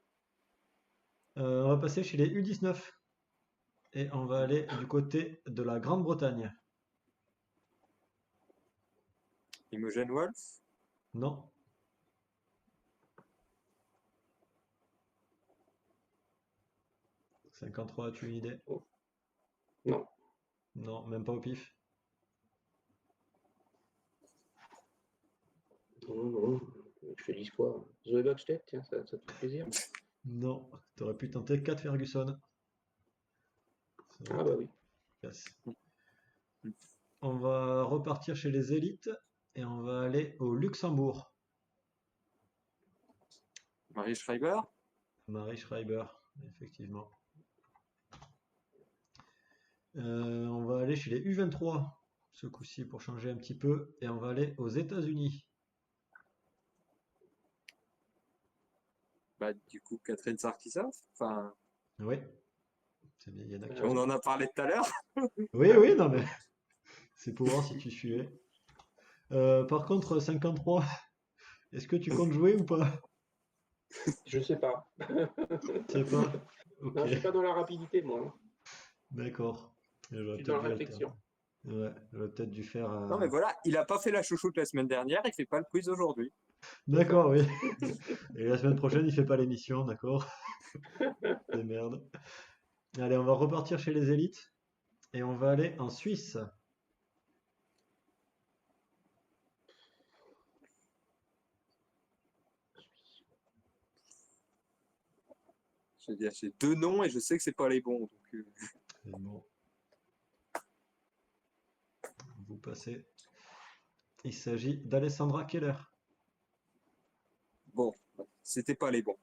On va passer chez les U19 et on va aller du côté de la Grande-Bretagne. Imogen Wolf? Non, 53, as-tu une idée? Oh, non, Non, même pas au pif. non, non. Je te dis quoi? Zoé Buckstead, tiens, ça te fait plaisir. Non, t'aurais pu tenter Kat Ferguson. Ça aurait Ah été bah oui. efficace. On va repartir chez les élites et on va aller au Luxembourg. Marie Schreiber? Marie Schreiber, effectivement. On va aller chez les U23 ce coup-ci pour changer un petit peu et on va aller aux États-Unis. Bah, du coup, Catherine Sarkisov? Enfin, Oui, c'est bien, il y a Ah on oui. d'actualité. en a parlé tout à l'heure. Oui, oui, non mais c'est pour voir si tu suivais. Par contre, 53, est-ce que tu comptes jouer ou pas? Je sais pas. Je sais pas. Ok, Non, je suis pas dans la rapidité, moi, hein. d'accord. Je J'aurais suis dans peut-être la dû alterner. réflexion. Ouais, j'aurais peut-être dû faire. Non, mais voilà, il a pas fait la chouchoute la semaine dernière, il fait pas le quiz aujourd'hui. C'est ça. D'accord, oui. Et la semaine prochaine, il fait pas l'émission, d'accord? Des merdes. Allez, on va repartir chez les élites et on va aller en Suisse. Je veux dire, j'ai deux noms et je sais que c'est pas les bons. Donc, C'est bon, vous passez. Il s'agit d'Alessandra Keller. bon, c'était pas les bons.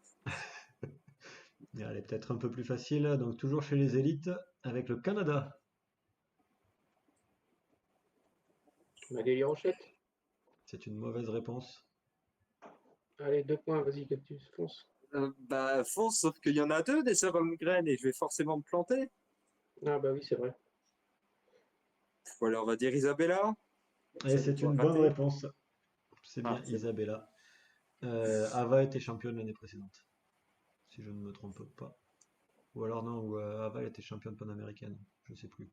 Et elle est peut-être un peu plus facile, donc toujours chez les élites avec le Canada. Magali Rochette. C'est une mauvaise réponse. Allez, 2 points, vas-y, Cactus, fonce. Bah, fonce, sauf qu'il y en a deux des sœurs Holmgren et je vais forcément me planter. Ah bah oui, c'est vrai. Voilà, on va dire Isabella. Et Ça c'est doit une bonne rater. réponse. C'est Ah, bien c'est bon. Isabella. Ava était championne l'année précédente, si je ne me trompe pas. Ou alors non, ou Ava elle était championne panaméricaine, je sais plus.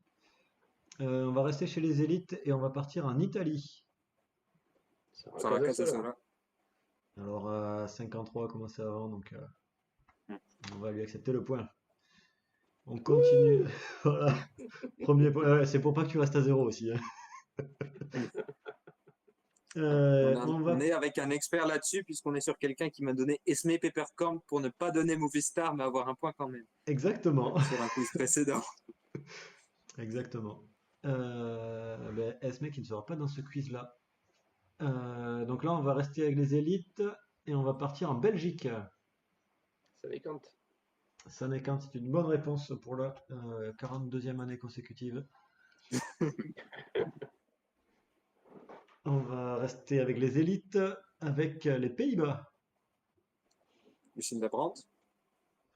On va rester chez les élites et on va partir en Italie. Sarah Sarah Casasola. Casasola. Alors 53 a commencé avant, donc Hmm. on va lui accepter le point. On continue. Voilà, premier point. Ouais, c'est pour pas que tu restes à zéro aussi, hein. On On va est avec un expert là-dessus, puisqu'on est sur quelqu'un qui m'a donné Esme Peppercorn pour ne pas donner Movie Star, mais avoir un point quand même, exactement, sur un quiz précédent. exactement. Ben, Esme qui ne sera pas dans ce quiz-là. Donc là, on va rester avec les élites et on va partir en Belgique. Ça décante. Ça n'est qu'un, c'est une bonne réponse pour la 42e année consécutive. On va rester avec les élites, avec les Pays-Bas. Lucinda Brandt.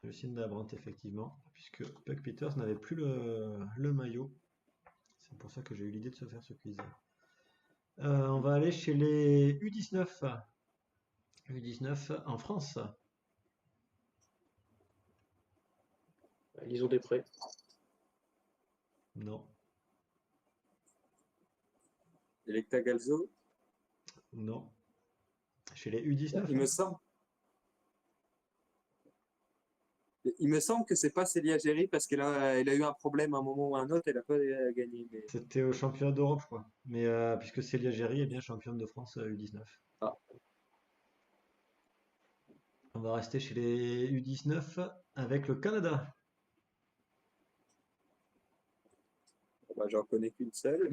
Lucinda Brandt, effectivement, puisque Puck Peters n'avait plus le maillot. C'est pour ça que j'ai eu l'idée de se faire ce quiz. On va aller chez les U19. U19 en France. Lison Després. Non, Electa Galzo. non. Chez les U19. Il me semble. Il me semble que c'est pas Célia Géry parce elle a eu un problème à un moment ou à un autre, elle a pas gagné. Mais... C'était au championnat d'Europe, je crois. Mais puisque Célia Géry est bien championne de France U19. Ah, On va rester chez les U19 avec le Canada. Bah, j'en connais qu'une seule.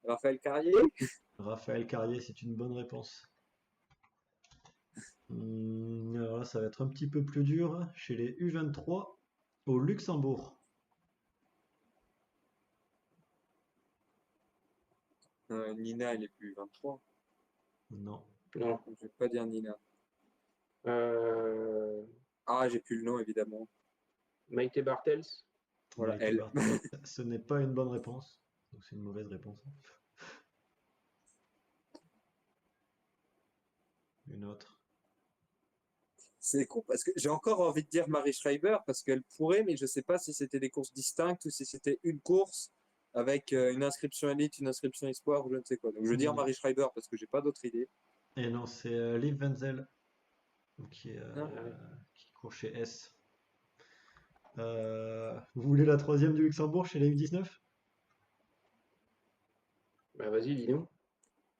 Raphaël Carrier. Raphaël Carrier, c'est une bonne réponse. Alors là, ça va être un petit peu plus dur. Chez les U23 au Luxembourg. Nina, elle est plus 23. Non. Non. Je vais pas dire Nina. Euh, Ah, j'ai plus le nom, évidemment. Maïté Bartels. Voilà, Maïté elle. Barthez, ce n'est pas une bonne réponse. Donc c'est une mauvaise réponse. Une autre. C'est con parce que j'ai encore envie de dire Marie Schreiber parce qu'elle pourrait, mais je sais pas si c'était des courses distinctes ou si c'était une course avec une inscription élite, une inscription espoir ou je ne sais quoi. Donc je veux dire Non. Marie Schreiber parce que j'ai pas d'autre idée. Et non, c'est Liv Wenzel qui, est, Ah, qui court chez S. Vous voulez la troisième du Luxembourg chez les U19? Bah vas-y, dis-nous.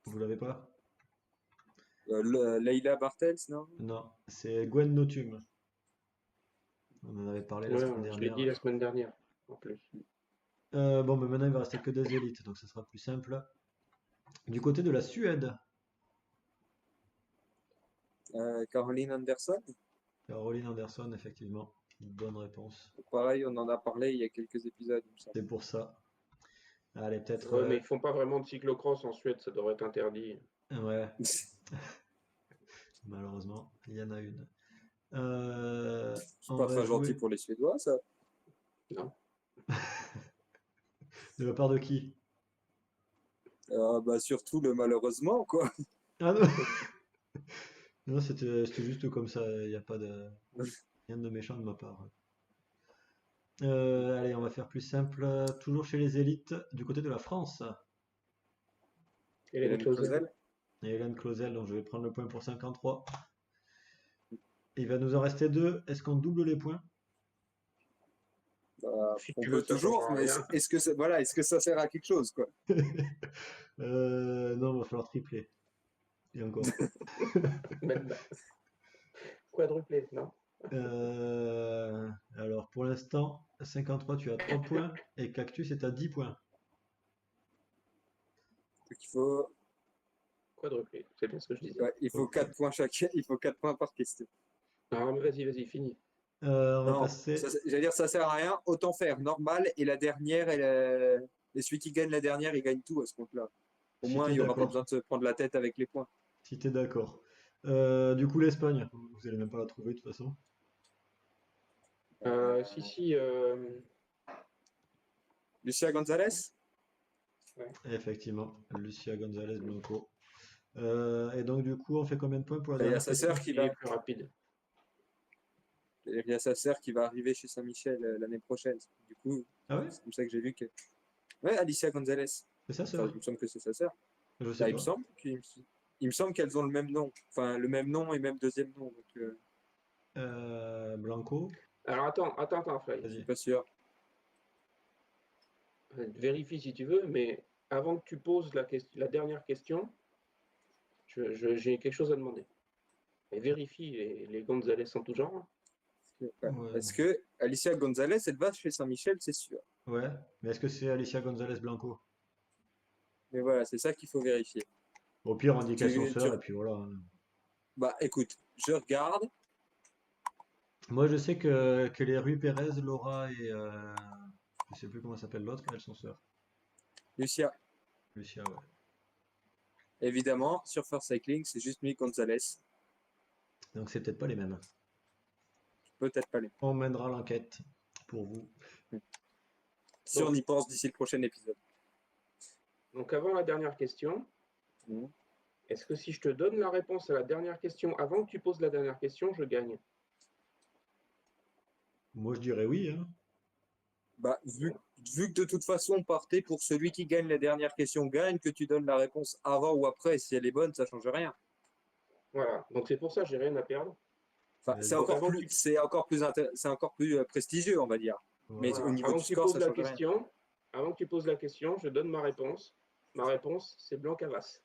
Vous l'avez pas? Leila Bartels, non? Non, c'est Gwen Notum. On en avait parlé la Ouais, semaine je l'ai dit dernière. la semaine dernière, en plus. Bon, mais maintenant il va rester que des élites, donc ça sera plus simple. Du côté de la Suède, Caroline Anderson. Caroline Anderson, effectivement. Bonne réponse. Pareil, on en a parlé il y a quelques épisodes, il me semble. C'est pour ça. Allez, peut-être. Ouais, mais ils font pas vraiment de cyclocross en Suède, ça devrait être interdit. Ouais, malheureusement, il y en a une. C'est On pas va très gentil jouer. pour les Suédois, ça. Non. De la part de qui? Bah, surtout le malheureusement, quoi. Ah non, non, c'était juste comme ça. Il n'y a pas de rien de méchant de ma part. Allez, on va faire plus simple. Toujours chez les élites, du côté de la France. Hélène Hélène Clausen. Clauzel. Et Hélène Clauzel, donc je vais prendre le point pour 53. Il va nous en rester deux. Est-ce qu'on double les points? Bah, Si on tu peut veux, ça toujours, changera mais rien. est-ce que ça, voilà, est-ce que ça sert à quelque chose, quoi? Non, il va falloir tripler. Et encore. Même pas. Quadruplé, non? Alors, pour l'instant, 53, tu as 3 points. Et Cactus est à 10 points. Donc, Quadruplé, c'est bien ce que je disais. ouais, il faut Ok. 4 points chacun, il faut 4 points par question. Non, mais vas-y, finis. On va Non, passer. j'allais dire, ça sert à rien, autant faire normal, et la dernière, et celui qui gagne la dernière, il gagne tout à ce compte-là. Au Si moins, t'es il n'y aura pas d'accord. besoin de se prendre la tête avec les points. Si t'es d'accord. Du coup, l'Espagne. Vous allez même pas la trouver de toute façon. Si, Lucia Gonzalez? Effectivement, Lucia González Blanco. Et donc, du coup, on fait combien de points pour la Il y a dernière sa sœur question? qui il est va, plus rapide. il y a sa sœur qui va arriver chez Saint-Michel l'année prochaine. Du coup, Ah ouais? c'est comme ça que j'ai vu que. Ouais, Alicia Gonzalez. C'est sa Enfin, sœur? il me semble que c'est sa sœur. Je sais Là, il me pas. semble il me semble qu'elles ont le même nom. Enfin, le même nom et même deuxième nom. Donc, Blanco? Alors attends, Fly. je suis Vas-y. pas sûr. Vérifie si tu veux, mais avant que tu poses la dernière question, j'ai quelque chose à demander. Et vérifie les Gonzalez en tout genre. Ouais. Parce que Alicia Gonzalez, elle va chez Saint-Michel, c'est sûr. Ouais. Mais est-ce que c'est Alicia González Blanco? Mais voilà, c'est ça qu'il faut vérifier. Au pire, on dit qu'elles sont Tu, tu- sœurs et puis voilà. Bah, écoute, je regarde. Moi, je sais que les Rue Pérez, Laura et je sais plus comment s'appelle l'autre, elles sont sœurs. Lucia, Lucia, ouais. évidemment, sur First Cycling, c'est juste mis Gonzalez. Donc, c'est peut-être pas les mêmes. Peut-être pas les. On mènera l'enquête pour vous. Si on Donc, y pense d'ici le prochain épisode. donc avant la dernière question, Mhm. est-ce que si je te donne la réponse à la dernière question avant que tu poses la dernière question, je gagne? Moi, je dirais oui, hein. Bah, vu que de toute façon, on partait pour celui qui gagne la dernière question gagne, que tu donnes la réponse avant ou après, si elle est bonne, ça change rien. Voilà, donc c'est pour ça que j'ai rien à perdre. Enfin, Vas-y. Donc avant que tu, c'est encore plus prestigieux, on va dire. Mais Ouais. au voilà, niveau avant du que tu score, poses ça la change rien. question, avant que tu poses la question, je donne ma réponse. Ma réponse, c'est Blancavas.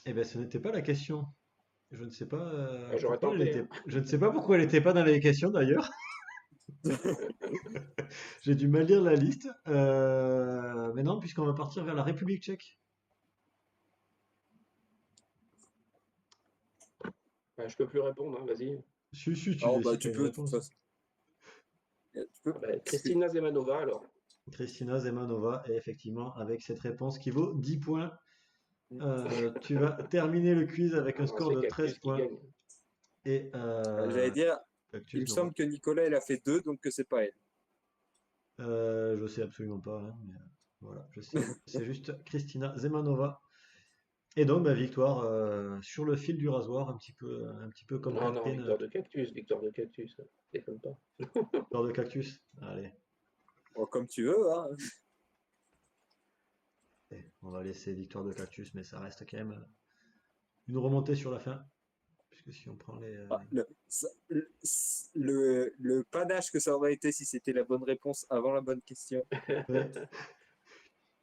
Eh bien, ce n'était pas la question. Je ne sais pas J'aurais pourquoi elle tenté, était. hein. Je ne sais pas pourquoi elle n'était pas dans les questions d'ailleurs. J'ai dû mal lire la liste. Mais non, puisqu'on va partir vers la République tchèque. Bah, je peux plus répondre, hein, vas-y. Si, tu Alors, bah, décides, tu t'as une peux, de toute réponse. façon. Tu peux, Bah, parce que- Kristina Zemanova, alors. Kristina Zemanova, et effectivement, avec cette réponse qui vaut 10 points, tu vas terminer le quiz avec un Ah, score c'est de 13 Cactus qui points. gagne. Et J'allais dire, il Cactus me n'aura. semble que Nicolas, il a fait 2, donc que c'est pas elle. Je sais absolument pas, hein, mais voilà, je sais. C'est juste Kristina Zemanova. Et donc, bah, victoire sur le fil du rasoir, un petit peu comme Non, non, Catherine, victoire de Cactus, victoire de Cactus. Déconne pas. victoire de Cactus. Allez, Bon, comme tu veux, hein. on va laisser victoire de Cactus, mais ça reste quand même une remontée sur la fin. Puisque si on prend les. Ah, le panache que ça aurait été si c'était la bonne réponse avant la bonne question. Ouais.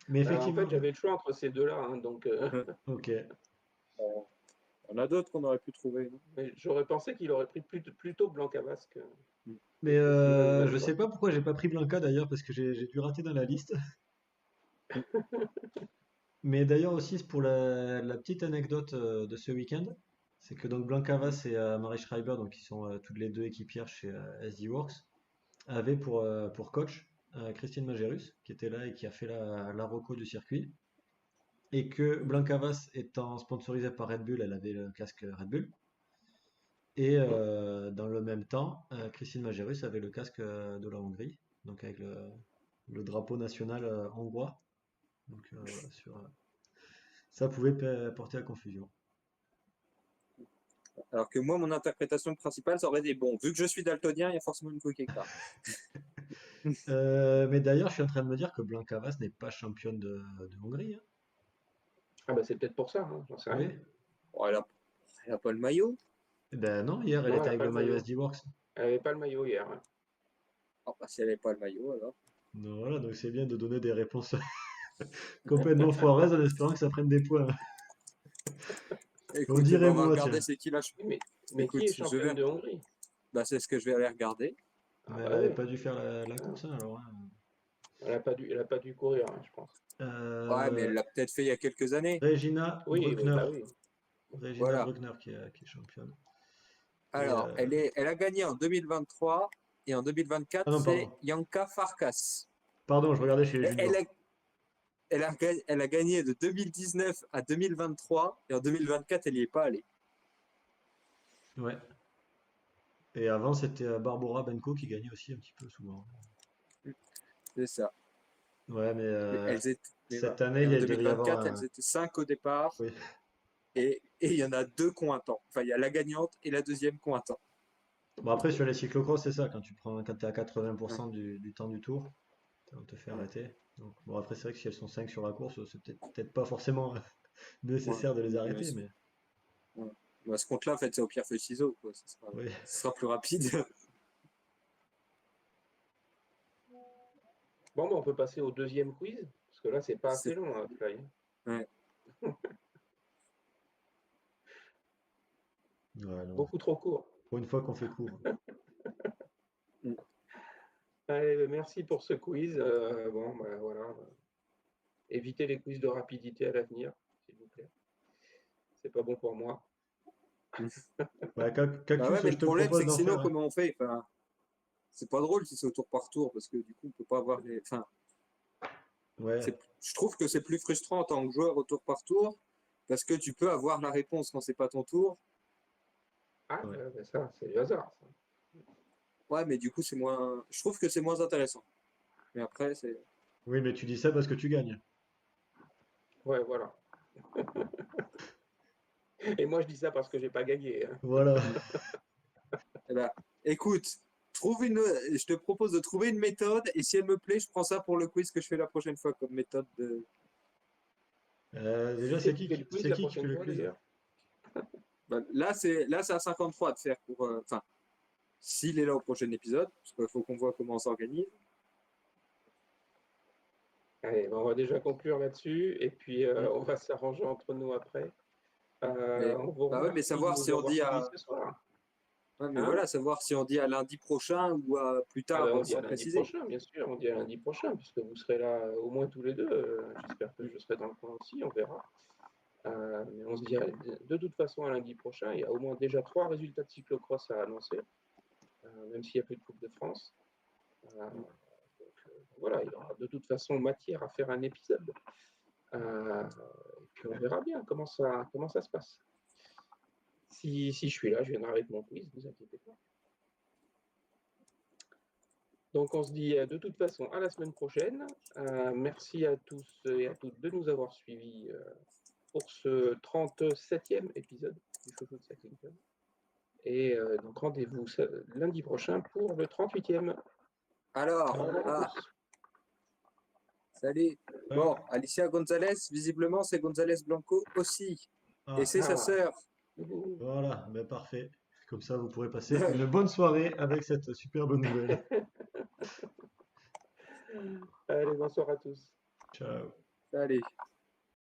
Mais En fait, effectivement, j'avais le choix entre ces deux-là, hein, donc ok. On on a d'autres qu'on aurait pu trouver, non? mais j'aurais pensé qu'il aurait pris plutôt Blancavas que Mais Kristina je Zemanova. sais pas pourquoi j'ai pas pris Blanca d'ailleurs, parce que j'ai dû rater dans la liste. Mais d'ailleurs aussi, c'est pour la petite anecdote de ce week-end, c'est que donc Blanca Vas et Marie Schreiber, donc qui sont toutes les deux équipières chez SD Works, avaient pour coach Christine Majerus, qui était là et qui a fait la reco du circuit. Et que Blanca Vas étant sponsorisée par Red Bull, elle avait le casque Red Bull. Et dans le même temps, Christine Majerus avait le casque de la Hongrie, donc avec le drapeau national hongrois. Donc voilà, ça pouvait porter à confusion. Alors que moi, mon interprétation principale, ça aurait été bon, vu que je suis daltonien, il y a forcément une couille quelque part. Mais d'ailleurs, je suis en train de me dire que Blanca Vas n'est pas championne de Hongrie, hein. Ah bah c'est peut-être pour ça, hein, j'en sais Oui. rien. Oh, elle a pas le maillot. Eh ben non, hier elle Non, elle était n'a avec pas le le maillot maillot. SD Works. Elle n'avait pas le maillot hier, hein. Oh, bah, si elle n'avait pas le maillot, alors. Donc voilà, donc c'est bien de donner des réponses complètement foireuses en espérant que ça prenne des points. On Écoute, bah, dirait on va moi, regarder tiens. c'est qui la. Mais qui Écoute, est championne de Hongrie? bah, c'est ce que je vais aller regarder. Ah Mais elle bah avait oui. pas dû faire la Ah. course, hein, alors, hein. Elle a pas dû courir, hein, je pense. Ouais, mais elle Euh, l'a peut-être fait il y a quelques années. Regina Oui, oui, Bruckner. bah oui. Regina Voilà. Bruckner qui est championne. Et, Alors, elle a gagné en 2023 et en 2024, ah non, c'est pardon. Yanka Farkas. Pardon, je regardais chez les Et juniors. elle a gagné de 2019 à 2023 et en 2024, elle n'y est pas allée. Ouais. Et avant, c'était Barbara Benko qui gagnait aussi un petit peu souvent. C'est ça. Ouais, mais Mais elles étaient, mais voilà. cette année, Et en il devait y avoir 2024, elles étaient 5 au départ oui. et il y en a 2 qui ont un temps. Enfin, il y a la gagnante et la deuxième qui ont un temps. Bon, après, sur les cyclocross, c'est ça. Quand t'es à Ouais. 80% du temps du tour, on te fait Ouais. arrêter. Donc, bon, après, c'est vrai que si elles sont 5 sur la course, c'est peut-être pas forcément Ouais. nécessaire de les Mais, arrêter, mais ouais. Mais à ce compte-là, en fait, c'est au pierre feuille ciseaux, quoi. oui. Ce sera plus rapide. Bon, bah, on peut passer au deuxième quiz, parce que là, c'est pas assez C'est- long, hein, Fly. ouais. Ouais, non. Beaucoup trop court. Pour une fois qu'on fait court. Mm. Allez, merci pour ce quiz. Bon, bah, voilà. Évitez les quiz de rapidité à l'avenir, s'il vous plaît. C'est pas bon pour moi. Ouais, Bah ouais, Cactus, mais je le te problème, propose c'est que d'en sinon, faire un. comment on fait? Enfin, c'est pas drôle si c'est au tour par tour, parce que du coup, on peut pas avoir les. Enfin, Ouais, je trouve que c'est plus frustrant en tant que joueur au tour par tour, parce que tu peux avoir la réponse quand c'est pas ton tour. Ah, ouais. bah, ça, c'est du hasard, ça. Ouais, mais du coup, c'est moins. Je trouve que c'est moins intéressant. Mais après, c'est. Oui, mais tu dis ça parce que tu gagnes. Ouais, voilà. Et moi, je dis ça parce que j'ai pas gagné, hein. Voilà. Eh ben, écoute, je te propose de trouver une méthode, et si elle me plaît, je prends ça pour le quiz que je fais la prochaine fois comme méthode de. Déjà, Qui c'est qui fait le quiz c'est la qui fait prochaine le fois, quiz? d'ailleurs? Ben, là, c'est à 53 de faire pour. Enfin, s'il est là au prochain épisode, parce qu'il faut qu'on voit comment on s'organise. Allez, bah, on va déjà conclure là-dessus, et puis Mm. on va s'arranger entre nous après. Mais, On vous bah ouais, mais remercie de savoir si nous on avoir dit suivis à. ce soir. Ouais, mais Hein? voilà, savoir si on dit à lundi prochain ou à plus Ah ben, tard on dit à sans lundi préciser. prochain, bien sûr, on dit à lundi prochain, puisque vous serez là au moins tous les deux. J'espère que je serai dans le coin aussi, on verra. Mais on se dit de toute façon à lundi prochain. Il y a au moins déjà 3 résultats de cyclocross à annoncer, même s'il n'y a plus de Coupe de France. Voilà, il y aura de toute façon matière à faire un épisode. Et puis on verra bien comment ça se passe. Si je suis là, je viendrai avec mon quiz, ne vous inquiétez pas. Donc on se dit de toute façon à la semaine prochaine. Merci à tous et à toutes de nous avoir suivis pour ce 37e épisode du Chouchou de Cycling Club. Et donc rendez-vous lundi prochain pour le 38e. Alors, Au revoir à tous. salut. Bon, Alicia Gonzalez, visiblement, c'est Gonzalez Blanco aussi. Ah, Et c'est sa sœur. voilà, ben parfait. Comme ça, vous pourrez passer une bonne soirée avec cette superbe nouvelle. Allez, bonsoir à tous. Ciao. Allez.